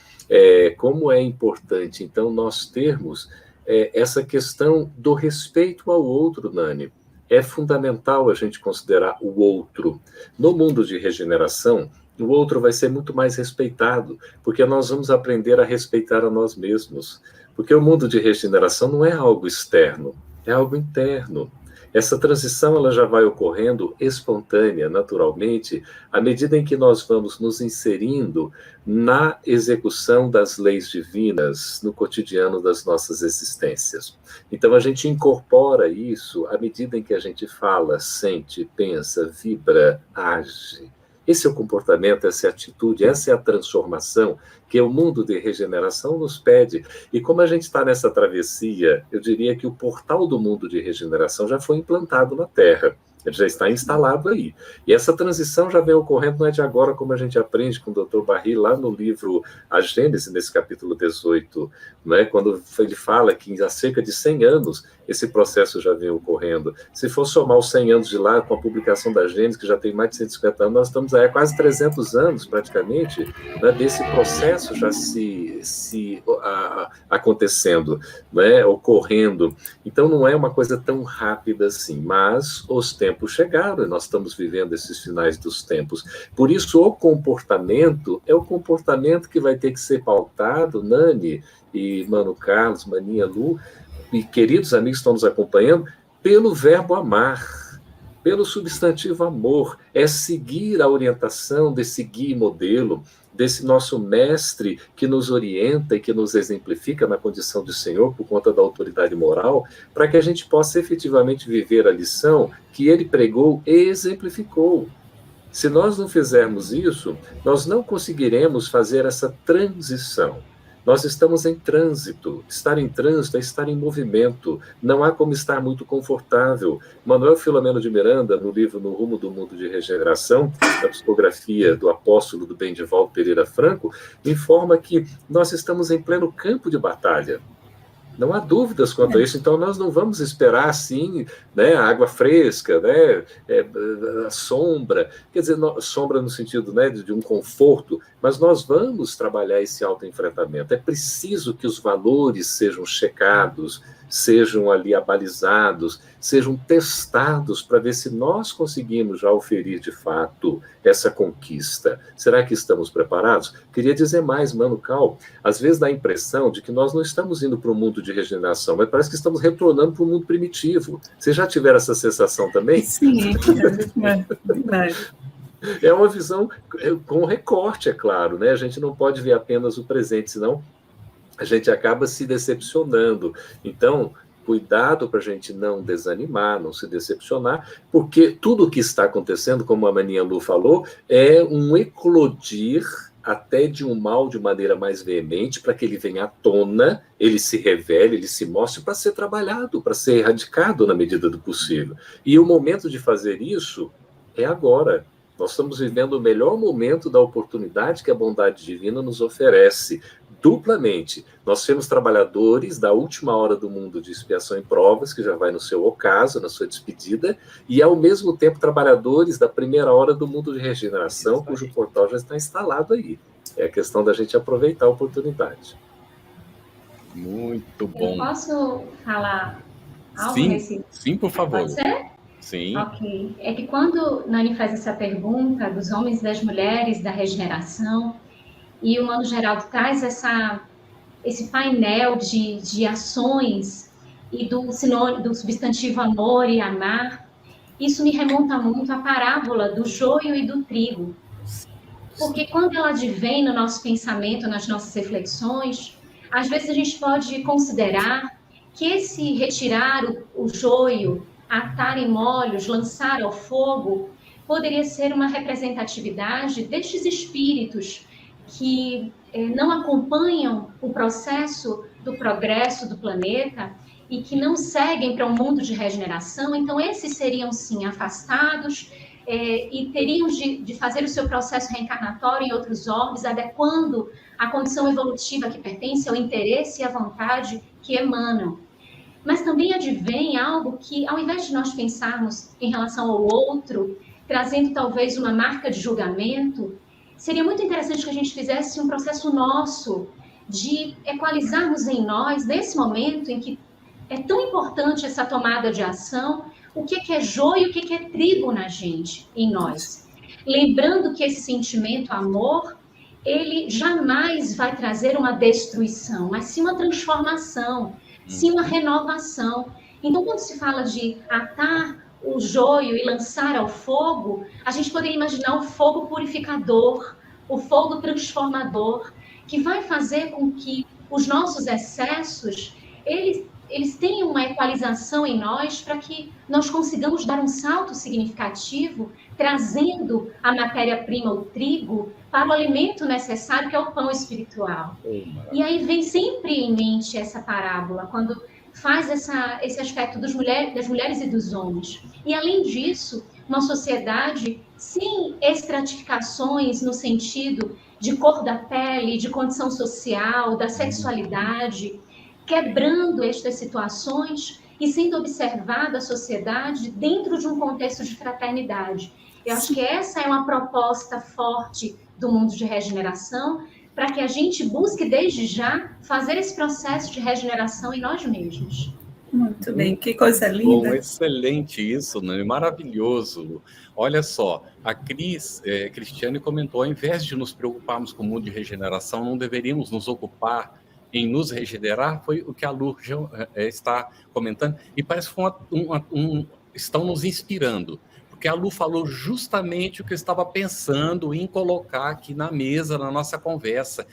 como é importante, então, nós termos essa questão do respeito ao outro, Nani. É fundamental a gente considerar o outro. No mundo de regeneração, o outro vai ser muito mais respeitado, porque nós vamos aprender a respeitar a nós mesmos. Porque o mundo de regeneração não é algo externo, é algo interno. Essa transição ela já vai ocorrendo espontânea, naturalmente, à medida em que nós vamos nos inserindo na execução das leis divinas no cotidiano das nossas existências. Então, a gente incorpora isso à medida em que a gente fala, sente, pensa, vibra, age. Esse é o comportamento, essa é a atitude, essa é a transformação que o mundo de regeneração nos pede. E como a gente está nessa travessia, eu diria que o portal do mundo de regeneração já foi implantado na Terra. Ele já está instalado aí. E essa transição já vem ocorrendo, não é de agora, como a gente aprende com o Dr. Barry, lá no livro A Gênese, nesse capítulo 18, né, quando ele fala que há cerca de 100 anos esse processo já vem ocorrendo. Se for somar os 100 anos de lá, com a publicação da Gênese, que já tem mais de 150 anos, nós estamos aí há quase 300 anos, praticamente, né, desse processo já acontecendo, né, ocorrendo. Então, não é uma coisa tão rápida assim, mas os tempos chegaram, e nós estamos vivendo esses finais dos tempos. Por isso, o comportamento é o comportamento que vai ter que ser pautado, Nani e Mano Carlos, Maninha, Lu, e queridos amigos que estão nos acompanhando, pelo verbo amar, pelo substantivo amor, é seguir a orientação desse guia e modelo, desse nosso mestre que nos orienta e que nos exemplifica na condição de Senhor por conta da autoridade moral, para que a gente possa efetivamente viver a lição que ele pregou e exemplificou. Se nós não fizermos isso, nós não conseguiremos fazer essa transição. Nós estamos em trânsito. Estar em trânsito é estar em movimento. Não há como estar muito confortável. Manuel Filomeno de Miranda, no livro No Rumo do Mundo de Regeneração, da psicografia do apóstolo do Bendivaldo Pereira Franco, informa que nós estamos em pleno campo de batalha. Não há dúvidas quanto a isso, então nós não vamos esperar assim, né, a água fresca, né, a sombra, quer dizer, sombra no sentido, né, de um conforto, mas nós vamos trabalhar esse autoenfrentamento. É preciso que os valores sejam checados, sejam ali abalizados, sejam testados para ver se nós conseguimos já oferir de fato essa conquista. Será que estamos preparados? Queria dizer mais, Mano Cal, às vezes dá a impressão de que nós não estamos indo para o mundo de regeneração, mas parece que estamos retornando para o mundo primitivo. Vocês já tiveram essa sensação também? Sim, é verdade. É uma visão com recorte, é claro, né? A gente não pode ver apenas o presente, senão a gente acaba se decepcionando. Então, cuidado para a gente não desanimar, não se decepcionar, porque tudo o que está acontecendo, como a Maninha Lu falou, é um eclodir até de um mal de maneira mais veemente, para que ele venha à tona, ele se revele, ele se mostre para ser trabalhado, para ser erradicado na medida do possível. E o momento de fazer isso é agora. Nós estamos vivendo o melhor momento da oportunidade que a bondade divina nos oferece, duplamente. Nós temos trabalhadores da última hora do mundo de expiação e provas, que já vai no seu ocaso, na sua despedida, e ao mesmo tempo trabalhadores da primeira hora do mundo de regeneração, cujo portal já está instalado aí. É a questão da gente aproveitar a oportunidade. Muito bom. Eu posso falar algo sim, nesse... Sim, por favor. Pode ser? Sim. Ok. É que quando Nani faz essa pergunta dos homens e das mulheres da regeneração, e o Mano Geraldo traz esse painel de ações e do substantivo amor e amar, isso me remonta muito à parábola do joio e do trigo. Porque quando ela advém no nosso pensamento, nas nossas reflexões, às vezes a gente pode considerar que esse retirar o joio, atar em molhos, lançar ao fogo, poderia ser uma representatividade destes espíritos que não acompanham o processo do progresso do planeta e que não seguem para um mundo de regeneração. Então, esses seriam, sim, afastados e teriam de fazer o seu processo reencarnatório em outros orbes, adequando a condição evolutiva que pertence ao interesse e à vontade que emanam. Mas também advém algo que, ao invés de nós pensarmos em relação ao outro, trazendo talvez uma marca de julgamento, seria muito interessante que a gente fizesse um processo nosso de equalizarmos em nós, nesse momento em que é tão importante essa tomada de ação, o que é joio e o que é trigo na gente, em nós. Lembrando que esse sentimento, amor, ele jamais vai trazer uma destruição, mas sim uma transformação, sim uma renovação. Então, quando se fala de atar o joio e lançar ao fogo, a gente poderia imaginar o fogo purificador, o fogo transformador, que vai fazer com que os nossos excessos, eles tenham uma equalização em nós para que nós consigamos dar um salto significativo, trazendo a matéria-prima, o trigo, para o alimento necessário, que é o pão espiritual. E aí vem sempre em mente essa parábola, quando faz esse aspecto das mulheres e dos homens. E, além disso, uma sociedade sem estratificações no sentido de cor da pele, de condição social, da sexualidade, quebrando estas situações e sendo observada a sociedade dentro de um contexto de fraternidade. Eu acho que essa é uma proposta forte do mundo de regeneração, para que a gente busque, desde já, fazer esse processo de regeneração em nós mesmos. Muito bem, que coisa linda. Bom, excelente isso, né? Maravilhoso. Olha só, a Cristiane comentou, ao invés de nos preocuparmos com o mundo de regeneração, não deveríamos nos ocupar em nos regenerar, foi o que a Lu está comentando, e parece que estão nos inspirando, porque a Lu falou justamente o que eu estava pensando em colocar aqui na mesa, na nossa conversa,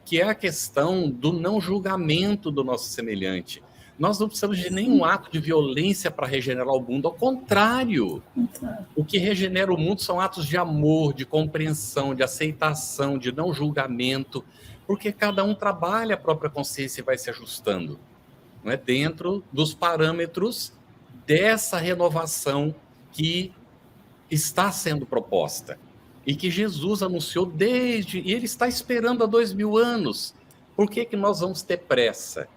que é a questão do não julgamento do nosso semelhante. Nós não precisamos de nenhum ato de violência para regenerar o mundo, ao contrário. O que regenera o mundo são atos de amor, de compreensão, de aceitação, de não julgamento, porque cada um trabalha a própria consciência e vai se ajustando, não é? Dentro dos parâmetros dessa renovação que está sendo proposta e que Jesus anunciou e ele está esperando há 2000 anos. Por que nós vamos ter pressa?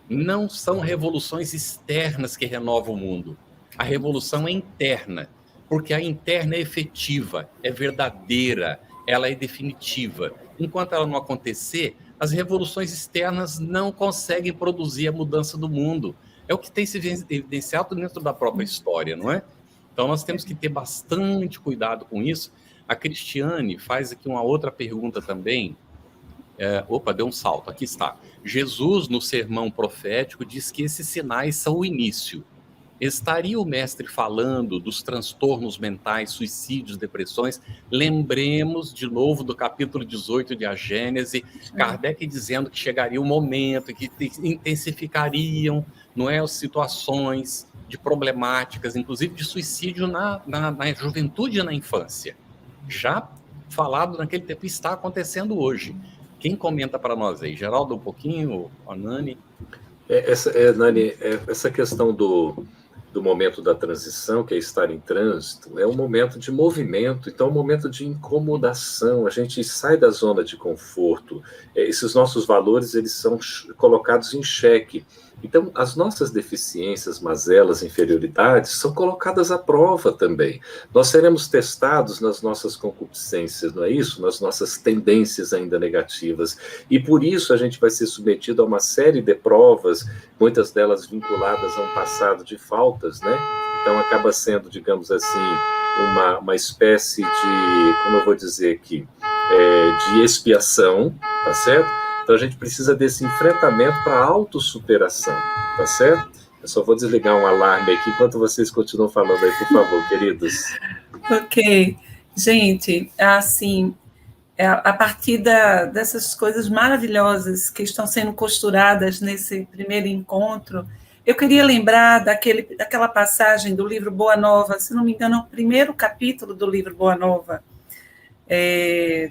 Não são revoluções externas que renovam o mundo. A revolução é interna, porque a interna é efetiva, é verdadeira, ela é definitiva. Enquanto ela não acontecer, as revoluções externas não conseguem produzir a mudança do mundo. É o que tem se evidenciado dentro da própria história, não é? Então, nós temos que ter bastante cuidado com isso. A Cristiane faz aqui uma outra pergunta também. Deu um salto, aqui está. Jesus, no sermão profético, diz que esses sinais são o início. Estaria o mestre falando dos transtornos mentais, suicídios, depressões? Lembremos de novo do capítulo 18 de A Gênese, Kardec dizendo que chegaria um momento em que intensificariam, não é, as situações de problemáticas, inclusive de suicídio na juventude e na infância. Já falado naquele tempo, está acontecendo hoje. Quem comenta para nós aí? Geraldo, um pouquinho? A Nani? Nani, essa questão do momento da transição, que é estar em trânsito, é um momento de movimento, então é um momento de incomodação, a gente sai da zona de conforto, esses nossos valores, eles são colocados em xeque. Então, as nossas deficiências, mazelas, inferioridades, são colocadas à prova também. Nós seremos testados nas nossas concupiscências, não é isso? Nas nossas tendências ainda negativas. E por isso a gente vai ser submetido a uma série de provas, muitas delas vinculadas a um passado de faltas, né? Então, acaba sendo, digamos assim, uma espécie de, como eu vou dizer aqui, de expiação, tá certo? Então, a gente precisa desse enfrentamento para a autossuperação, tá certo? Eu só vou desligar um alarme aqui enquanto vocês continuam falando aí, por favor, queridos. Ok. Gente, assim, a partir dessas coisas maravilhosas que estão sendo costuradas nesse primeiro encontro, eu queria lembrar daquela passagem do livro Boa Nova, se não me engano, é o primeiro capítulo do livro Boa Nova,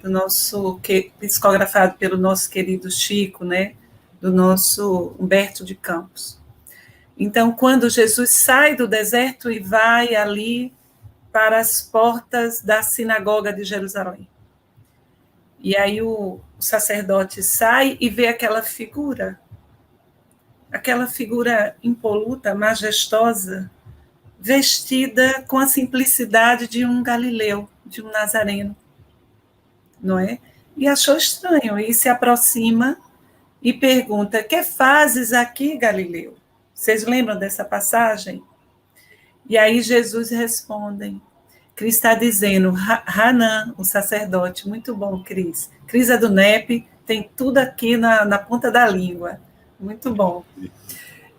do nosso, psicografado pelo nosso querido Chico, né, do nosso Humberto de Campos. Então, quando Jesus sai do deserto e vai ali para as portas da sinagoga de Jerusalém. E aí o sacerdote sai e vê aquela figura impoluta, majestosa, vestida com a simplicidade de um galileu, de um nazareno, não é? E achou estranho, e se aproxima e pergunta: que fazes aqui, Galileu? Vocês lembram dessa passagem? E aí Jesus responde. Cris está dizendo, Hanan, o sacerdote, muito bom, Cris. Cris é do NEP, tem tudo aqui na ponta da língua. Muito bom.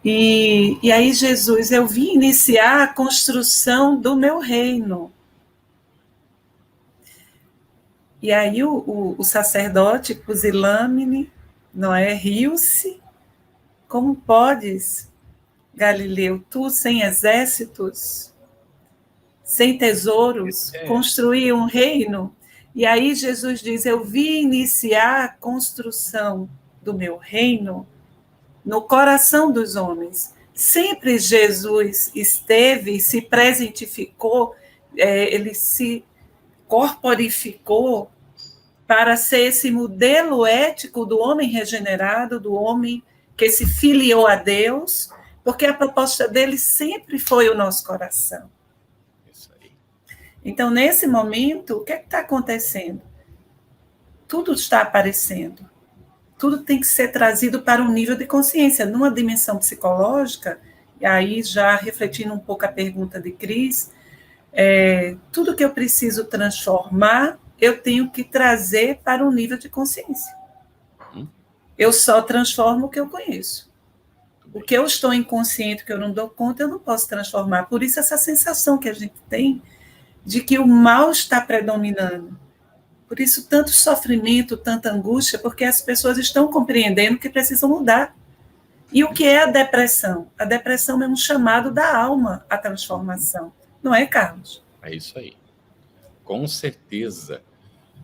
E aí Jesus, eu vim iniciar a construção do meu reino. E aí o sacerdote, pusilânime, não é, riu-se. Como podes, Galileu, tu sem exércitos, sem tesouros, construir um reino? E aí Jesus diz, eu vim iniciar a construção do meu reino no coração dos homens. Sempre Jesus esteve, se presentificou, ele se corporificou para ser esse modelo ético do homem regenerado, do homem que se filiou a Deus, porque a proposta dele sempre foi o nosso coração. Isso aí. Então, nesse momento, o que está acontecendo? Tudo está aparecendo. Tudo tem que ser trazido para um nível de consciência, numa dimensão psicológica, e aí já refletindo um pouco a pergunta de Cris, tudo que eu preciso transformar, eu tenho que trazer para um nível de consciência. Eu só transformo o que eu conheço. O que eu estou inconsciente, que eu não dou conta, eu não posso transformar. Por isso, essa sensação que a gente tem de que o mal está predominando. Por isso, tanto sofrimento, tanta angústia, porque as pessoas estão compreendendo que precisam mudar. E o que é a depressão? A depressão é um chamado da alma à transformação. Não é, Carlos? É isso aí. Com certeza.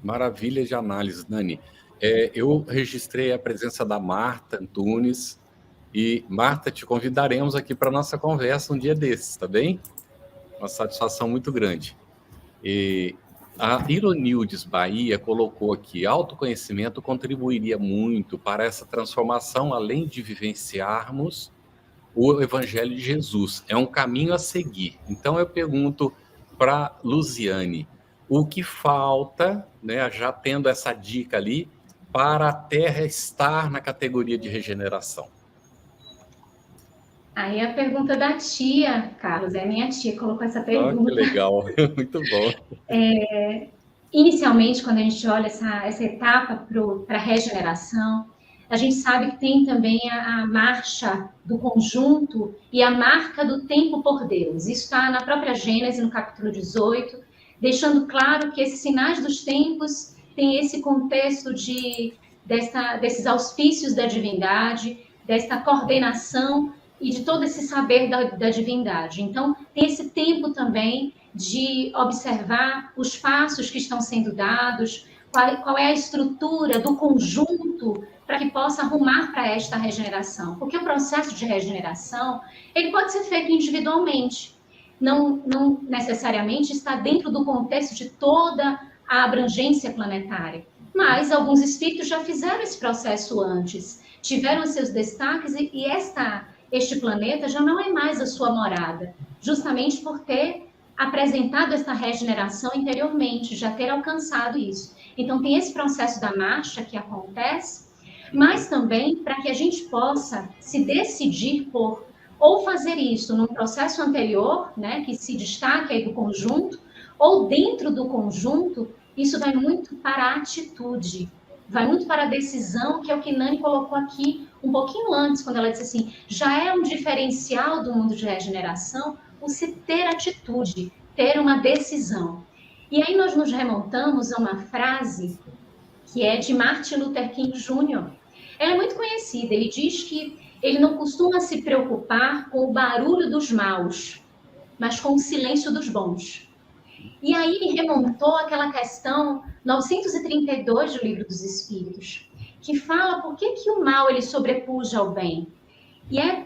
Maravilha de análise, Nani. Eu registrei a presença da Marta Antunes. E, Marta, te convidaremos aqui para a nossa conversa um dia desses, tá bem? Uma satisfação muito grande. E a Ironildes Bahia colocou aqui: autoconhecimento contribuiria muito para essa transformação, além de vivenciarmos o Evangelho de Jesus. É um caminho a seguir. Então, eu pergunto para Luziane, o que falta, né, já tendo essa dica ali, para a Terra estar na categoria de regeneração? Aí a pergunta da tia, Carlos, é a minha tia que colocou essa pergunta. Que legal, muito bom. Inicialmente, quando a gente olha essa etapa para a regeneração, a gente sabe que tem também a marcha do conjunto e a marca do tempo por Deus. Isso está na própria Gênesis, no capítulo 18, deixando claro que esses sinais dos tempos têm esse contexto desses auspícios da divindade, desta coordenação e de todo esse saber da divindade. Então, tem esse tempo também de observar os passos que estão sendo dados, qual é a estrutura do conjunto para que possa arrumar para esta regeneração. Porque o processo de regeneração, ele pode ser feito individualmente, não necessariamente está dentro do contexto de toda a abrangência planetária. Mas alguns espíritos já fizeram esse processo antes, tiveram seus destaques e este planeta já não é mais a sua morada, justamente por ter apresentado essa regeneração interiormente, já ter alcançado isso. Então, tem esse processo da marcha que acontece, mas também para que a gente possa se decidir por ou fazer isso num processo anterior, né, que se destaque aí do conjunto, ou dentro do conjunto, isso vai muito para a atitude, vai muito para a decisão, que é o que Nani colocou aqui um pouquinho antes, quando ela disse assim, já é um diferencial do mundo de regeneração você ter atitude, ter uma decisão. E aí nós nos remontamos a uma frase que é de Martin Luther King Jr. Ela é muito conhecida, ele diz que ele não costuma se preocupar com o barulho dos maus, mas com o silêncio dos bons. E aí ele remontou aquela questão 932 do Livro dos Espíritos, que fala por que o mal ele sobrepuja ao bem. E é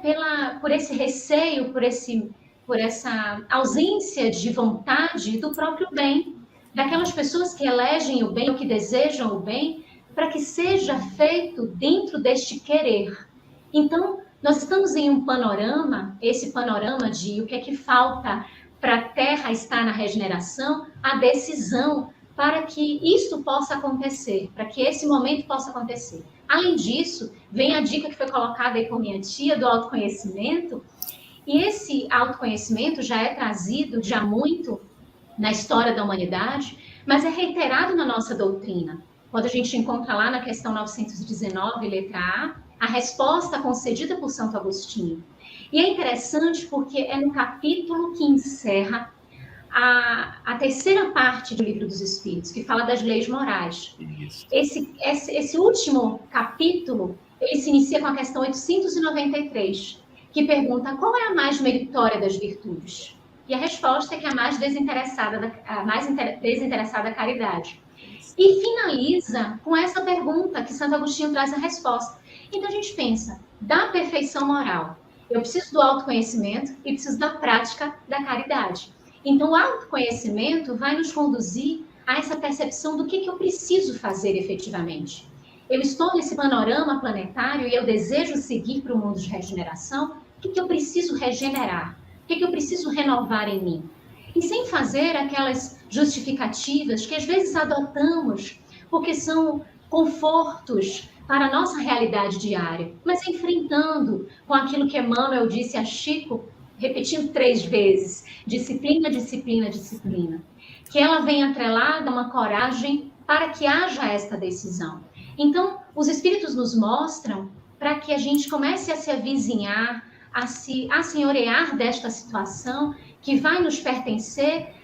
por esse receio, por essa ausência de vontade do próprio bem, daquelas pessoas que elegem o bem, ou que desejam o bem, para que seja feito dentro deste querer. Então, nós estamos em um panorama, esse panorama de o que é que falta para a Terra estar na regeneração, a decisão para que isso possa acontecer, para que esse momento possa acontecer. Além disso, vem a dica que foi colocada aí por minha tia, do autoconhecimento, e esse autoconhecimento já é trazido já muito na história da humanidade, mas é reiterado na nossa doutrina. Quando a gente encontra lá na questão 919, letra A resposta concedida por Santo Agostinho. E é interessante porque é no capítulo que encerra a terceira parte do Livro dos Espíritos, que fala das leis morais. Esse último capítulo, ele se inicia com a questão 893, que pergunta qual é a mais meritória das virtudes. E a resposta é que a mais desinteressada a caridade. E finaliza com essa pergunta que Santo Agostinho traz a resposta. Então a gente pensa, da perfeição moral, eu preciso do autoconhecimento e preciso da prática da caridade. Então o autoconhecimento vai nos conduzir a essa percepção do que eu preciso fazer efetivamente. Eu estou nesse panorama planetário e eu desejo seguir para o mundo de regeneração, o que eu preciso regenerar? O que eu preciso renovar em mim? E sem fazer aquelas justificativas que às vezes adotamos, porque são confortos para a nossa realidade diária, mas enfrentando com aquilo que Emmanuel disse a Chico, repetindo 3 vezes, disciplina, disciplina, disciplina. Que ela vem atrelada a uma coragem para que haja esta decisão. Então, os Espíritos nos mostram para que a gente comece a se avizinhar, a se assenhorear desta situação que vai nos pertencer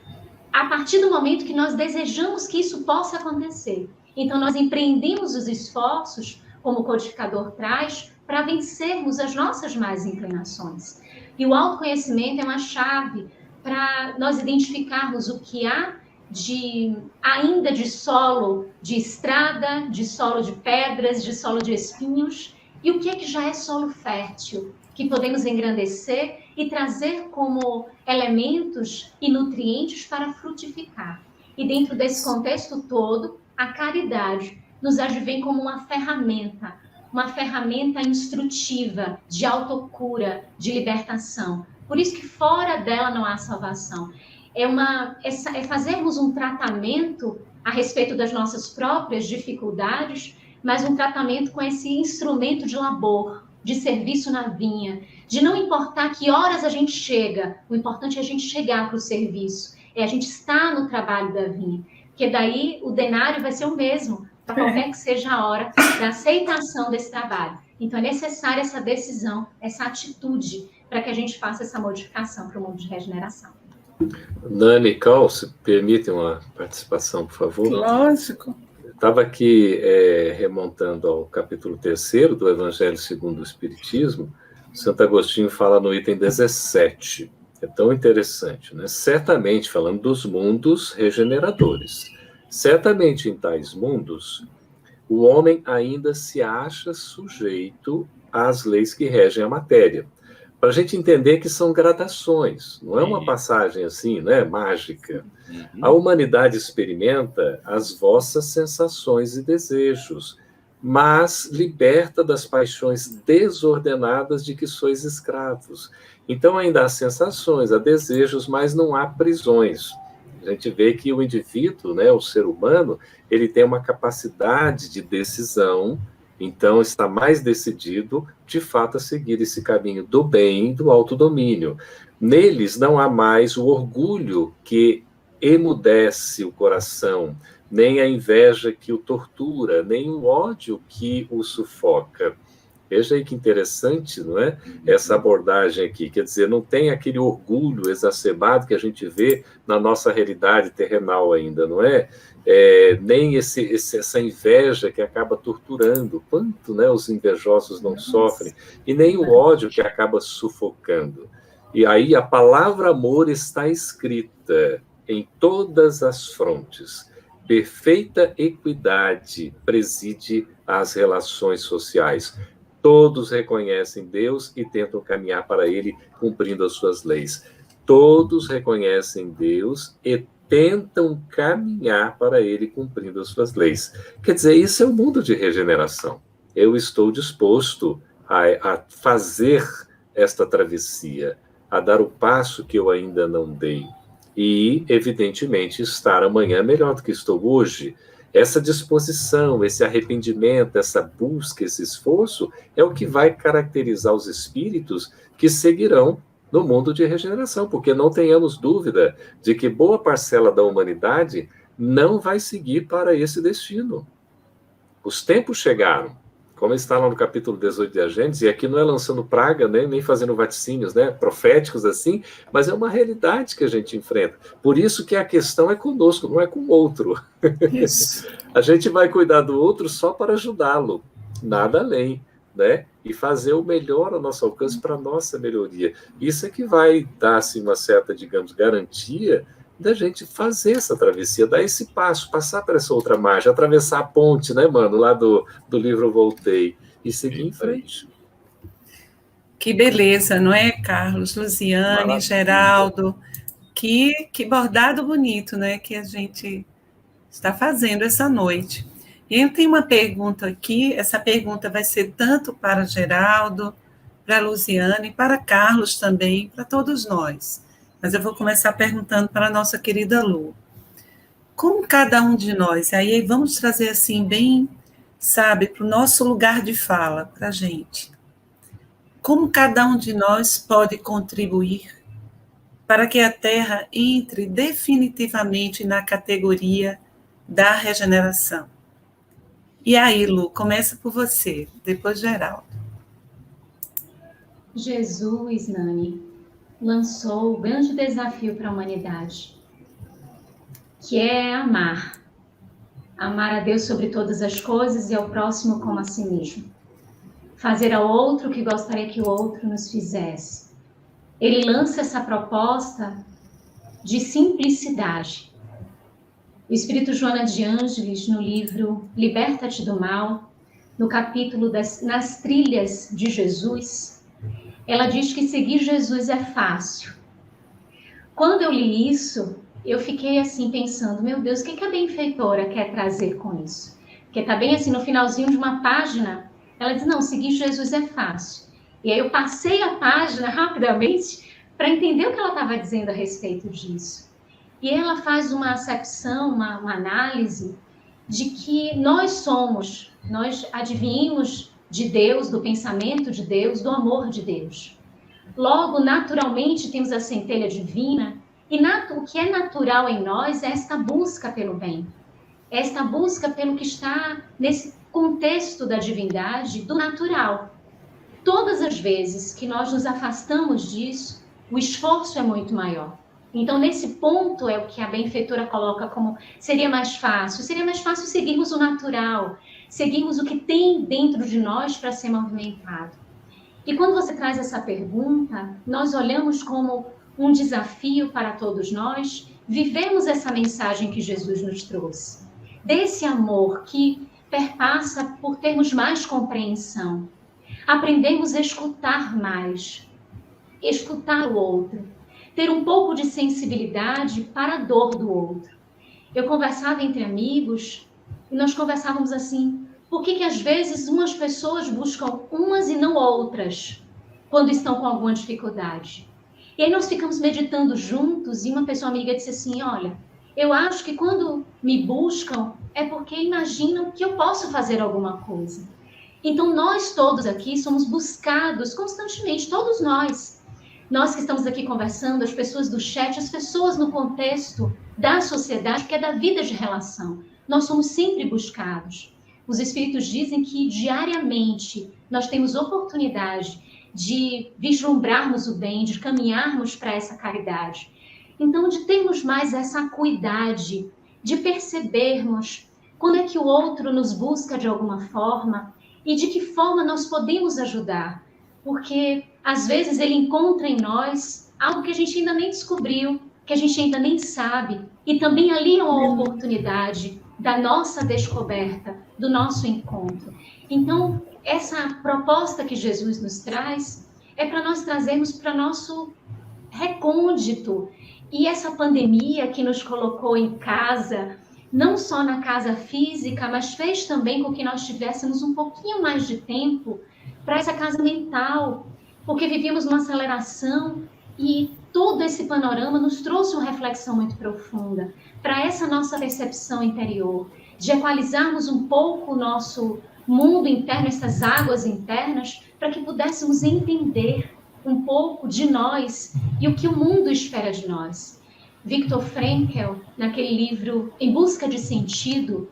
a partir do momento que nós desejamos que isso possa acontecer. Então, nós empreendemos os esforços, como o codificador traz, para vencermos as nossas más inclinações. E o autoconhecimento é uma chave para nós identificarmos o que há ainda de solo de estrada, de solo de pedras, de solo de espinhos, e o que é que já é solo fértil, que podemos engrandecer e trazer como elementos e nutrientes para frutificar. E dentro desse contexto todo, a caridade nos advém como uma ferramenta instrutiva de autocura, de libertação. Por isso que fora dela não há salvação. É fazermos um tratamento a respeito das nossas próprias dificuldades, mas um tratamento com esse instrumento de labor, de serviço na vinha, de não importar que horas a gente chega, o importante é a gente chegar para o serviço, é a gente estar no trabalho da vinha, porque daí o denário vai ser o mesmo, para qualquer que seja a hora da aceitação desse trabalho. Então é necessária essa decisão, essa atitude, para que a gente faça essa modificação para o mundo de regeneração. Nani, Cal, se permitem uma participação, por favor? Lógico. Estava aqui remontando ao capítulo 3 do Evangelho segundo o Espiritismo. Santo Agostinho fala no item 17. É tão interessante, né? Certamente, falando dos mundos regeneradores, certamente em tais mundos, o homem ainda se acha sujeito às leis que regem a matéria. Para a gente entender que são gradações, não é uma passagem assim, né, mágica. A humanidade experimenta as vossas sensações e desejos, mas liberta das paixões desordenadas de que sois escravos. Então ainda há sensações, há desejos, mas não há prisões. A gente vê que o indivíduo, né, o ser humano, ele tem uma capacidade de decisão. Então, está mais decidido, de fato, a seguir esse caminho do bem, do autodomínio. Neles não há mais o orgulho que emudece o coração, nem a inveja que o tortura, nem o ódio que o sufoca. Veja aí que interessante, não é? Essa abordagem aqui, quer dizer, não tem aquele orgulho exacerbado que a gente vê na nossa realidade terrenal ainda, não é? Nem essa inveja que acaba torturando, quanto, né, os invejosos não sofrem, e nem o ódio que acaba sufocando. E aí a palavra amor está escrita em todas as frontes. Perfeita equidade preside as relações sociais. Todos reconhecem Deus e tentam caminhar para Ele cumprindo as suas leis. Todos reconhecem Deus e tentam caminhar para Ele cumprindo as suas leis. Quer dizer, isso é o mundo de regeneração. Eu estou disposto a fazer esta travessia, a dar o passo que eu ainda não dei. E, evidentemente, estar amanhã melhor do que estou hoje. Essa disposição, esse arrependimento, essa busca, esse esforço, é o que vai caracterizar os espíritos que seguirão no mundo de regeneração, porque não tenhamos dúvida de que boa parcela da humanidade não vai seguir para esse destino. Os tempos chegaram, como está lá no capítulo 18 de A Gênesis, e aqui não é lançando praga, né, nem fazendo vaticínios, né, proféticos assim, mas é uma realidade que a gente enfrenta. Por isso que a questão é conosco, não é com o outro. Isso. A gente vai cuidar do outro só para ajudá-lo, nada além, né? E fazer o melhor ao nosso alcance para a nossa melhoria. Isso é que vai dar assim, uma certa, digamos, garantia da gente fazer essa travessia, dar esse passo, passar para essa outra margem, atravessar a ponte, né, mano, lá do livro Voltei, e seguir em frente. Que beleza, não é, Carlos, Luziane, maravilha. Geraldo, que bordado bonito, né, que a gente está fazendo essa noite. E eu tenho uma pergunta aqui, essa pergunta vai ser tanto para Geraldo, para a Luziane, para Carlos também, para todos nós. Mas eu vou começar perguntando para a nossa querida Lu. Como cada um de nós, aí vamos trazer assim bem, sabe, para o nosso lugar de fala, para a gente. Como cada um de nós pode contribuir para que a Terra entre definitivamente na categoria da regeneração? E aí, Lu, começa por você, depois Geraldo. Jesus, Nani, lançou o grande desafio para a humanidade, que é amar. Amar a Deus sobre todas as coisas e ao próximo como a si mesmo. Fazer ao outro o que gostaria que o outro nos fizesse. Ele lança essa proposta de simplicidade. O Espírito Joana de Ângeles, no livro Liberta-te do Mal, no capítulo Nas Trilhas de Jesus, ela diz que seguir Jesus é fácil. Quando eu li isso, eu fiquei assim pensando, meu Deus, o que a benfeitora quer trazer com isso? Porque está bem assim, no finalzinho de uma página, ela diz, não, seguir Jesus é fácil. E aí eu passei a página rapidamente para entender o que ela estava dizendo a respeito disso. E ela faz uma acepção, uma análise de que nós advimos de Deus, do pensamento de Deus, do amor de Deus. Logo, naturalmente, temos a centelha divina, e o que é natural em nós é esta busca pelo bem, esta busca pelo que está nesse contexto da divindade, do natural. Todas as vezes que nós nos afastamos disso, o esforço é muito maior. Então, nesse ponto é o que a benfeitora coloca como seria mais fácil seguirmos o natural, seguirmos o que tem dentro de nós para ser movimentado. E quando você traz essa pergunta, nós olhamos como um desafio para todos nós vivermos essa mensagem que Jesus nos trouxe. Desse amor que perpassa por termos mais compreensão. Aprendemos a escutar mais, escutar o outro, ter um pouco de sensibilidade para a dor do outro. Eu conversava entre amigos e nós conversávamos assim, por que às vezes umas pessoas buscam umas e não outras quando estão com alguma dificuldade? E aí nós ficamos meditando juntos e uma pessoa amiga disse assim, olha, eu acho que quando me buscam é porque imaginam que eu posso fazer alguma coisa. Então nós todos aqui somos buscados constantemente, todos nós. Nós que estamos aqui conversando, as pessoas do chat, as pessoas no contexto da sociedade, que é da vida de relação. Nós somos sempre buscados. Os espíritos dizem que diariamente nós temos oportunidade de vislumbrarmos o bem, de caminharmos para essa caridade. Então, de termos mais essa acuidade, de percebermos quando é que o outro nos busca de alguma forma e de que forma nós podemos ajudar. Porque, às vezes, ele encontra em nós algo que a gente ainda nem descobriu, que a gente ainda nem sabe. E também ali é uma oportunidade da nossa descoberta, do nosso encontro. Então, essa proposta que Jesus nos traz é para nós trazermos para nosso recôndito. E essa pandemia que nos colocou em casa, não só na casa física, mas fez também com que nós tivéssemos um pouquinho mais de tempo para essa casa mental, porque vivíamos uma aceleração e todo esse panorama nos trouxe uma reflexão muito profunda para essa nossa percepção interior, de equalizarmos um pouco o nosso mundo interno, essas águas internas, para que pudéssemos entender um pouco de nós e o que o mundo espera de nós. Viktor Frankl, naquele livro Em Busca de Sentido,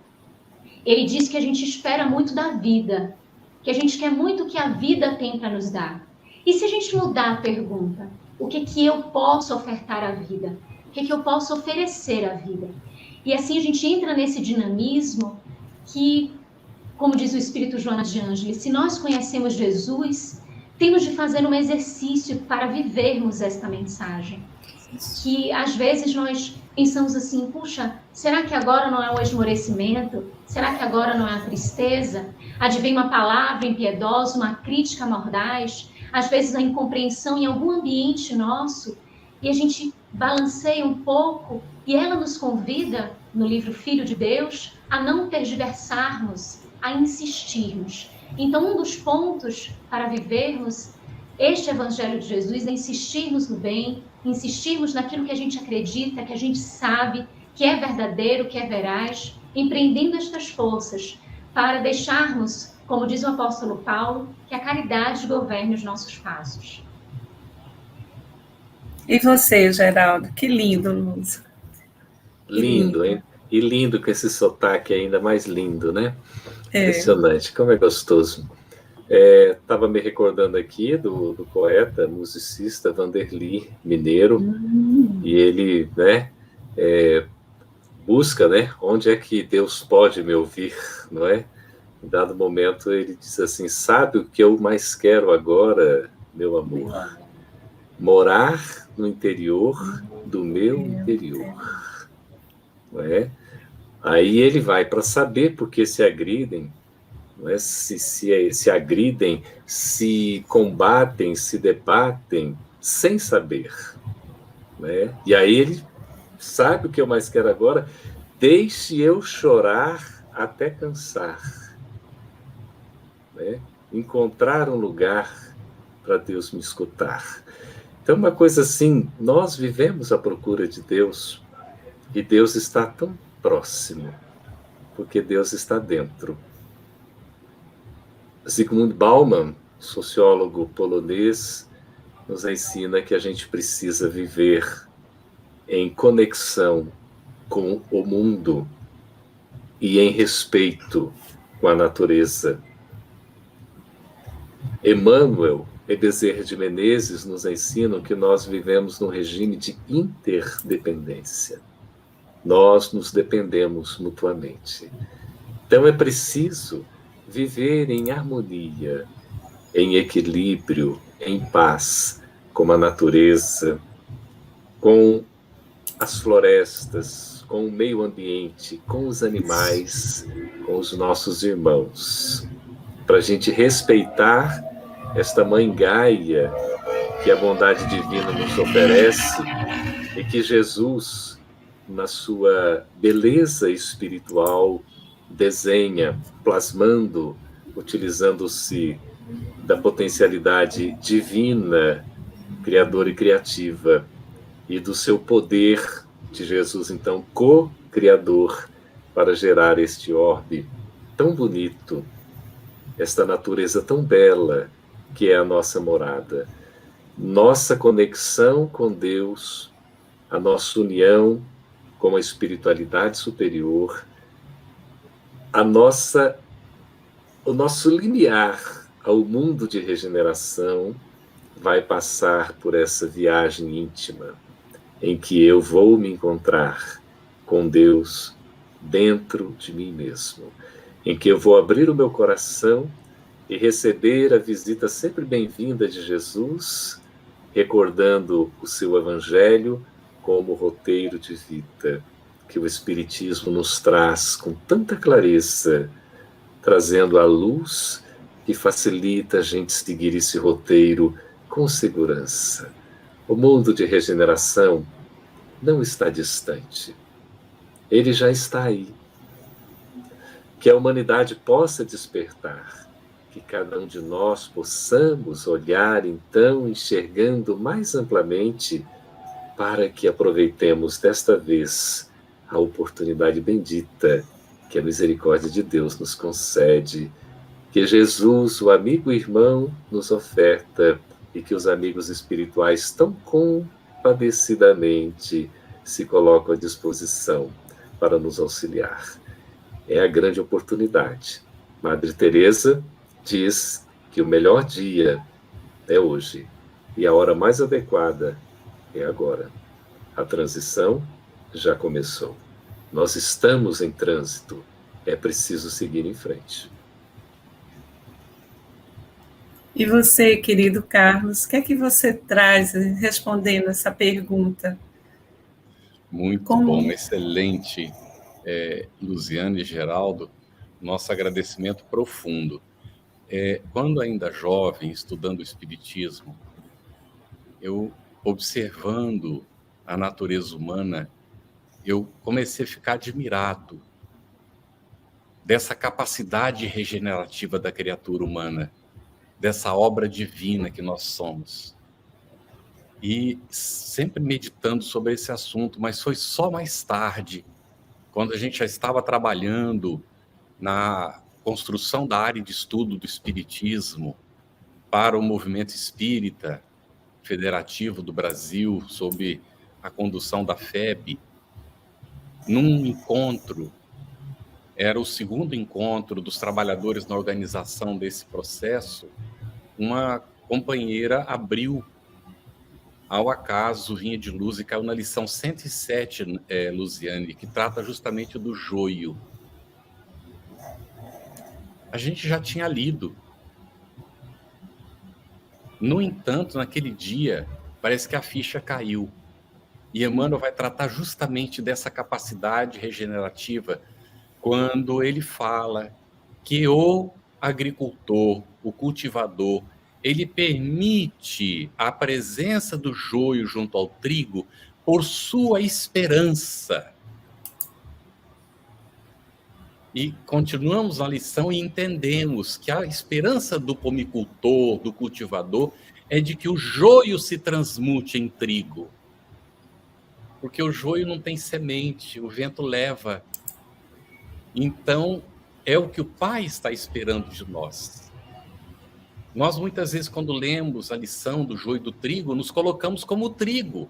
ele diz que a gente espera muito da vida, que a gente quer muito o que a vida tem para nos dar. E se a gente mudar a pergunta, o que eu posso ofertar à vida? O que eu posso oferecer à vida? E assim a gente entra nesse dinamismo que, como diz o Espírito Joana de Ângeles, se nós conhecemos Jesus, temos de fazer um exercício para vivermos esta mensagem. Que às vezes nós pensamos assim, puxa, será que agora não é um esmorecimento? Será que agora não é a tristeza? Advém uma palavra impiedosa, uma crítica mordaz, às vezes a incompreensão em algum ambiente nosso, e a gente balanceia um pouco, e ela nos convida, no livro Filho de Deus, a não tergiversarmos, a insistirmos. Então, um dos pontos para vivermos este Evangelho de Jesus é insistirmos no bem, insistirmos naquilo que a gente acredita, que a gente sabe, que é verdadeiro, que é veraz, empreendendo estas forças para deixarmos, como diz o apóstolo Paulo, que a caridade governe os nossos passos. E você, Geraldo? Que lindo, Lúcia. Lindo, hein? E lindo com esse sotaque ainda mais lindo, né? Impressionante, como é gostoso. Estava me recordando aqui do poeta, musicista Vanderly Mineiro, e ele, né, busca, né, onde é que Deus pode me ouvir, não é? Em dado momento ele diz assim: sabe o que eu mais quero agora, meu amor? Morar no interior do meu interior, não é? Aí ele vai para saber por que se agridem, não é? Se agridem, se combatem, se debatem, sem saber, né? E aí ele sabe o que eu mais quero agora? Deixe eu chorar até cansar, né? Encontrar um lugar para Deus me escutar. Então, uma coisa assim, nós vivemos à procura de Deus, e Deus está tão próximo, porque Deus está dentro. Zygmunt Bauman, sociólogo polonês, nos ensina que a gente precisa viver em conexão com o mundo e em respeito com a natureza. Emmanuel e Bezerra de Menezes nos ensinam que nós vivemos num regime de interdependência. Nós nos dependemos mutuamente. Então é preciso viver em harmonia, em equilíbrio, em paz com a natureza, com as florestas, com o meio ambiente, com os animais, com os nossos irmãos, para a gente respeitar esta Mãe Gaia que a bondade divina nos oferece e que Jesus, na sua beleza espiritual, desenha, plasmando, utilizando-se da potencialidade divina, criadora e criativa, e do seu poder de Jesus, então, co-criador, para gerar este orbe tão bonito, esta natureza tão bela, que é a nossa morada. Nossa conexão com Deus, a nossa união com a espiritualidade superior, o nosso limiar ao mundo de regeneração vai passar por essa viagem íntima, em que eu vou me encontrar com Deus dentro de mim mesmo, em que eu vou abrir o meu coração e receber a visita sempre bem-vinda de Jesus, recordando o seu Evangelho como roteiro de vida, que o Espiritismo nos traz com tanta clareza, trazendo a luz que facilita a gente seguir esse roteiro com segurança. O mundo de regeneração não está distante. Ele já está aí. Que a humanidade possa despertar, que cada um de nós possamos olhar, então, enxergando mais amplamente, para que aproveitemos desta vez a oportunidade bendita que a misericórdia de Deus nos concede, que Jesus, o amigo e irmão, nos oferta, e que os amigos espirituais tão compadecidamente se colocam à disposição para nos auxiliar. É a grande oportunidade. Madre Teresa diz que o melhor dia é hoje, e a hora mais adequada é agora. A transição já começou. Nós estamos em trânsito. É preciso seguir em frente. E você, querido Carlos, o que é que você traz respondendo essa pergunta? Muito bom, excelente, Luziane e Geraldo, nosso agradecimento profundo. Quando ainda jovem, estudando o Espiritismo, eu, observando a natureza humana, eu comecei a ficar admirado dessa capacidade regenerativa da criatura humana, dessa obra divina que nós somos. E sempre meditando sobre esse assunto, mas foi só mais tarde, quando a gente já estava trabalhando na construção da área de estudo do Espiritismo para o movimento espírita federativo do Brasil, sob a condução da FEB, num encontro era o segundo encontro dos trabalhadores na organização desse processo, uma companheira abriu, ao acaso, Vinha de Luz e caiu na lição 107, Luziane, que trata justamente do joio. A gente já tinha lido. No entanto, naquele dia, parece que a ficha caiu. E Emmanuel vai tratar justamente dessa capacidade regenerativa quando ele fala que o agricultor, o cultivador, ele permite a presença do joio junto ao trigo por sua esperança. E continuamos a lição e entendemos que a esperança do pomicultor, do cultivador, é de que o joio se transmute em trigo. Porque o joio não tem semente, o vento leva. Então, é o que o Pai está esperando de nós. Nós, muitas vezes, quando lemos a lição do joio e do trigo, nos colocamos como trigo.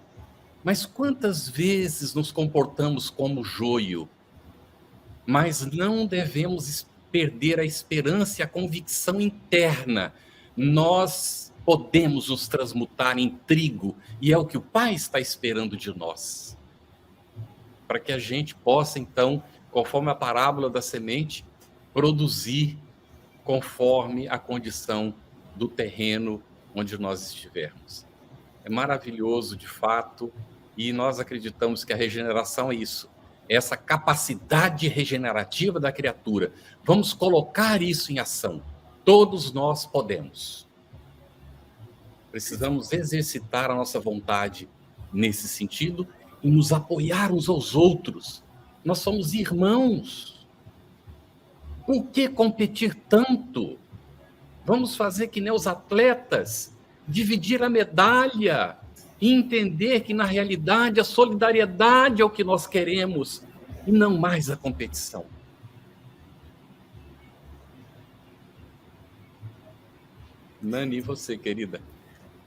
Mas quantas vezes nos comportamos como joio? Mas não devemos perder a esperança e a convicção interna. Nós podemos nos transmutar em trigo, e é o que o Pai está esperando de nós. Para que a gente possa, então, conforme a parábola da semente, produzir conforme a condição do terreno onde nós estivermos. É maravilhoso, de fato, e nós acreditamos que a regeneração é isso, essa capacidade regenerativa da criatura. Vamos colocar isso em ação. Todos nós podemos. Precisamos exercitar a nossa vontade nesse sentido e nos apoiar uns aos outros. Nós somos irmãos. Por que competir tanto? Vamos fazer que nem os atletas, dividir a medalha e entender que, na realidade, a solidariedade é o que nós queremos e não mais a competição. Nani, e você, querida?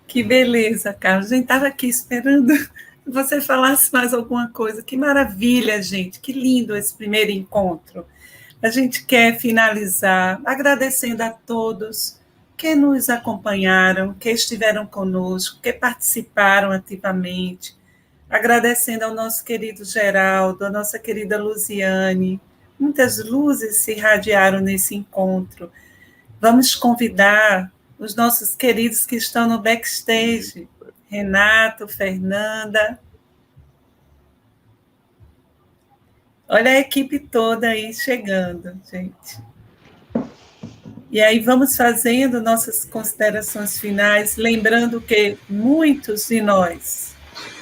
Que beleza, Carlos. A gente estava aqui esperando que você falasse mais alguma coisa. Que maravilha, gente. Que lindo esse primeiro encontro. A gente quer finalizar agradecendo a todos que nos acompanharam, que estiveram conosco, que participaram ativamente, agradecendo ao nosso querido Geraldo, à nossa querida Luziane. Muitas luzes se irradiaram nesse encontro. Vamos convidar os nossos queridos que estão no backstage, Renato, Fernanda. Olha a equipe toda aí chegando, gente. E aí vamos fazendo nossas considerações finais, lembrando que muitos de nós,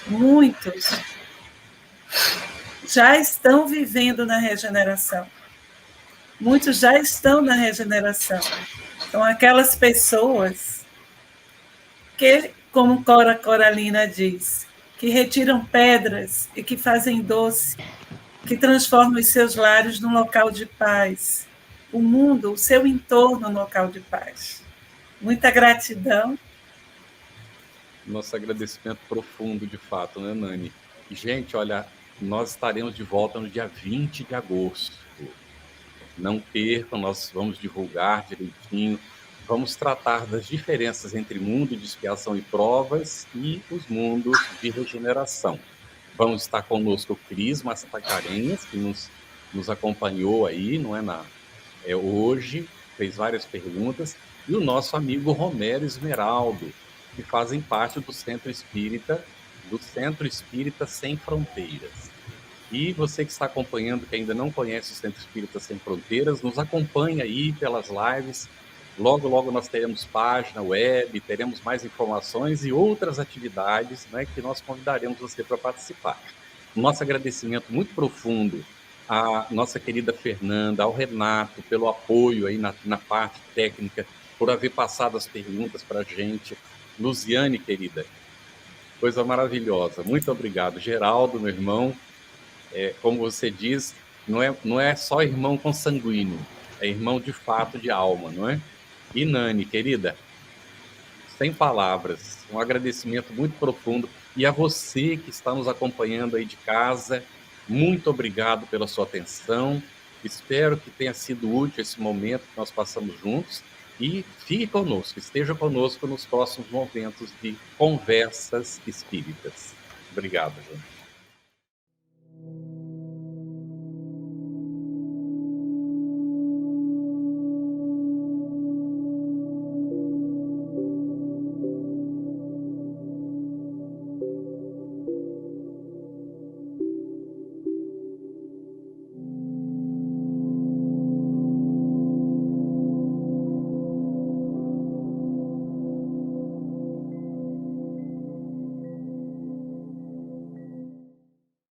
muitos, já estão vivendo na regeneração. Muitos já estão na regeneração. Então, aquelas pessoas que, como Cora Coralina diz, que retiram pedras e que fazem doce, que transformam os seus lares num local de paz, o mundo, o seu entorno, num local de paz. Muita gratidão. Nosso agradecimento profundo, de fato, né, Nani? Gente, olha, nós estaremos de volta no dia 20 de agosto. Não percam, nós vamos divulgar direitinho. Vamos tratar das diferenças entre mundo de expiação e provas e os mundos de regeneração. Vamos estar conosco o Cris Massacarenhas, que nos acompanhou aí, não é, hoje, fez várias perguntas, e o nosso amigo Romero Esmeraldo, que fazem parte do Centro Espírita Sem Fronteiras. E você que está acompanhando, que ainda não conhece o Centro Espírita Sem Fronteiras, nos acompanha aí pelas lives. Logo, logo nós teremos página web, teremos mais informações e outras atividades, né, que nós convidaremos você para participar. Nosso agradecimento muito profundo à nossa querida Fernanda, ao Renato, pelo apoio aí na parte técnica, por haver passado as perguntas para a gente. Luziane, querida, coisa maravilhosa. Muito obrigado. Geraldo, meu irmão, como você diz, não é só irmão consanguíneo, é irmão de fato, de alma, não é? E Nani, querida, sem palavras, um agradecimento muito profundo. E a você que está nos acompanhando aí de casa, muito obrigado pela sua atenção. Espero que tenha sido útil esse momento que nós passamos juntos e fique conosco, esteja conosco nos próximos momentos de conversas espíritas. Obrigado, gente.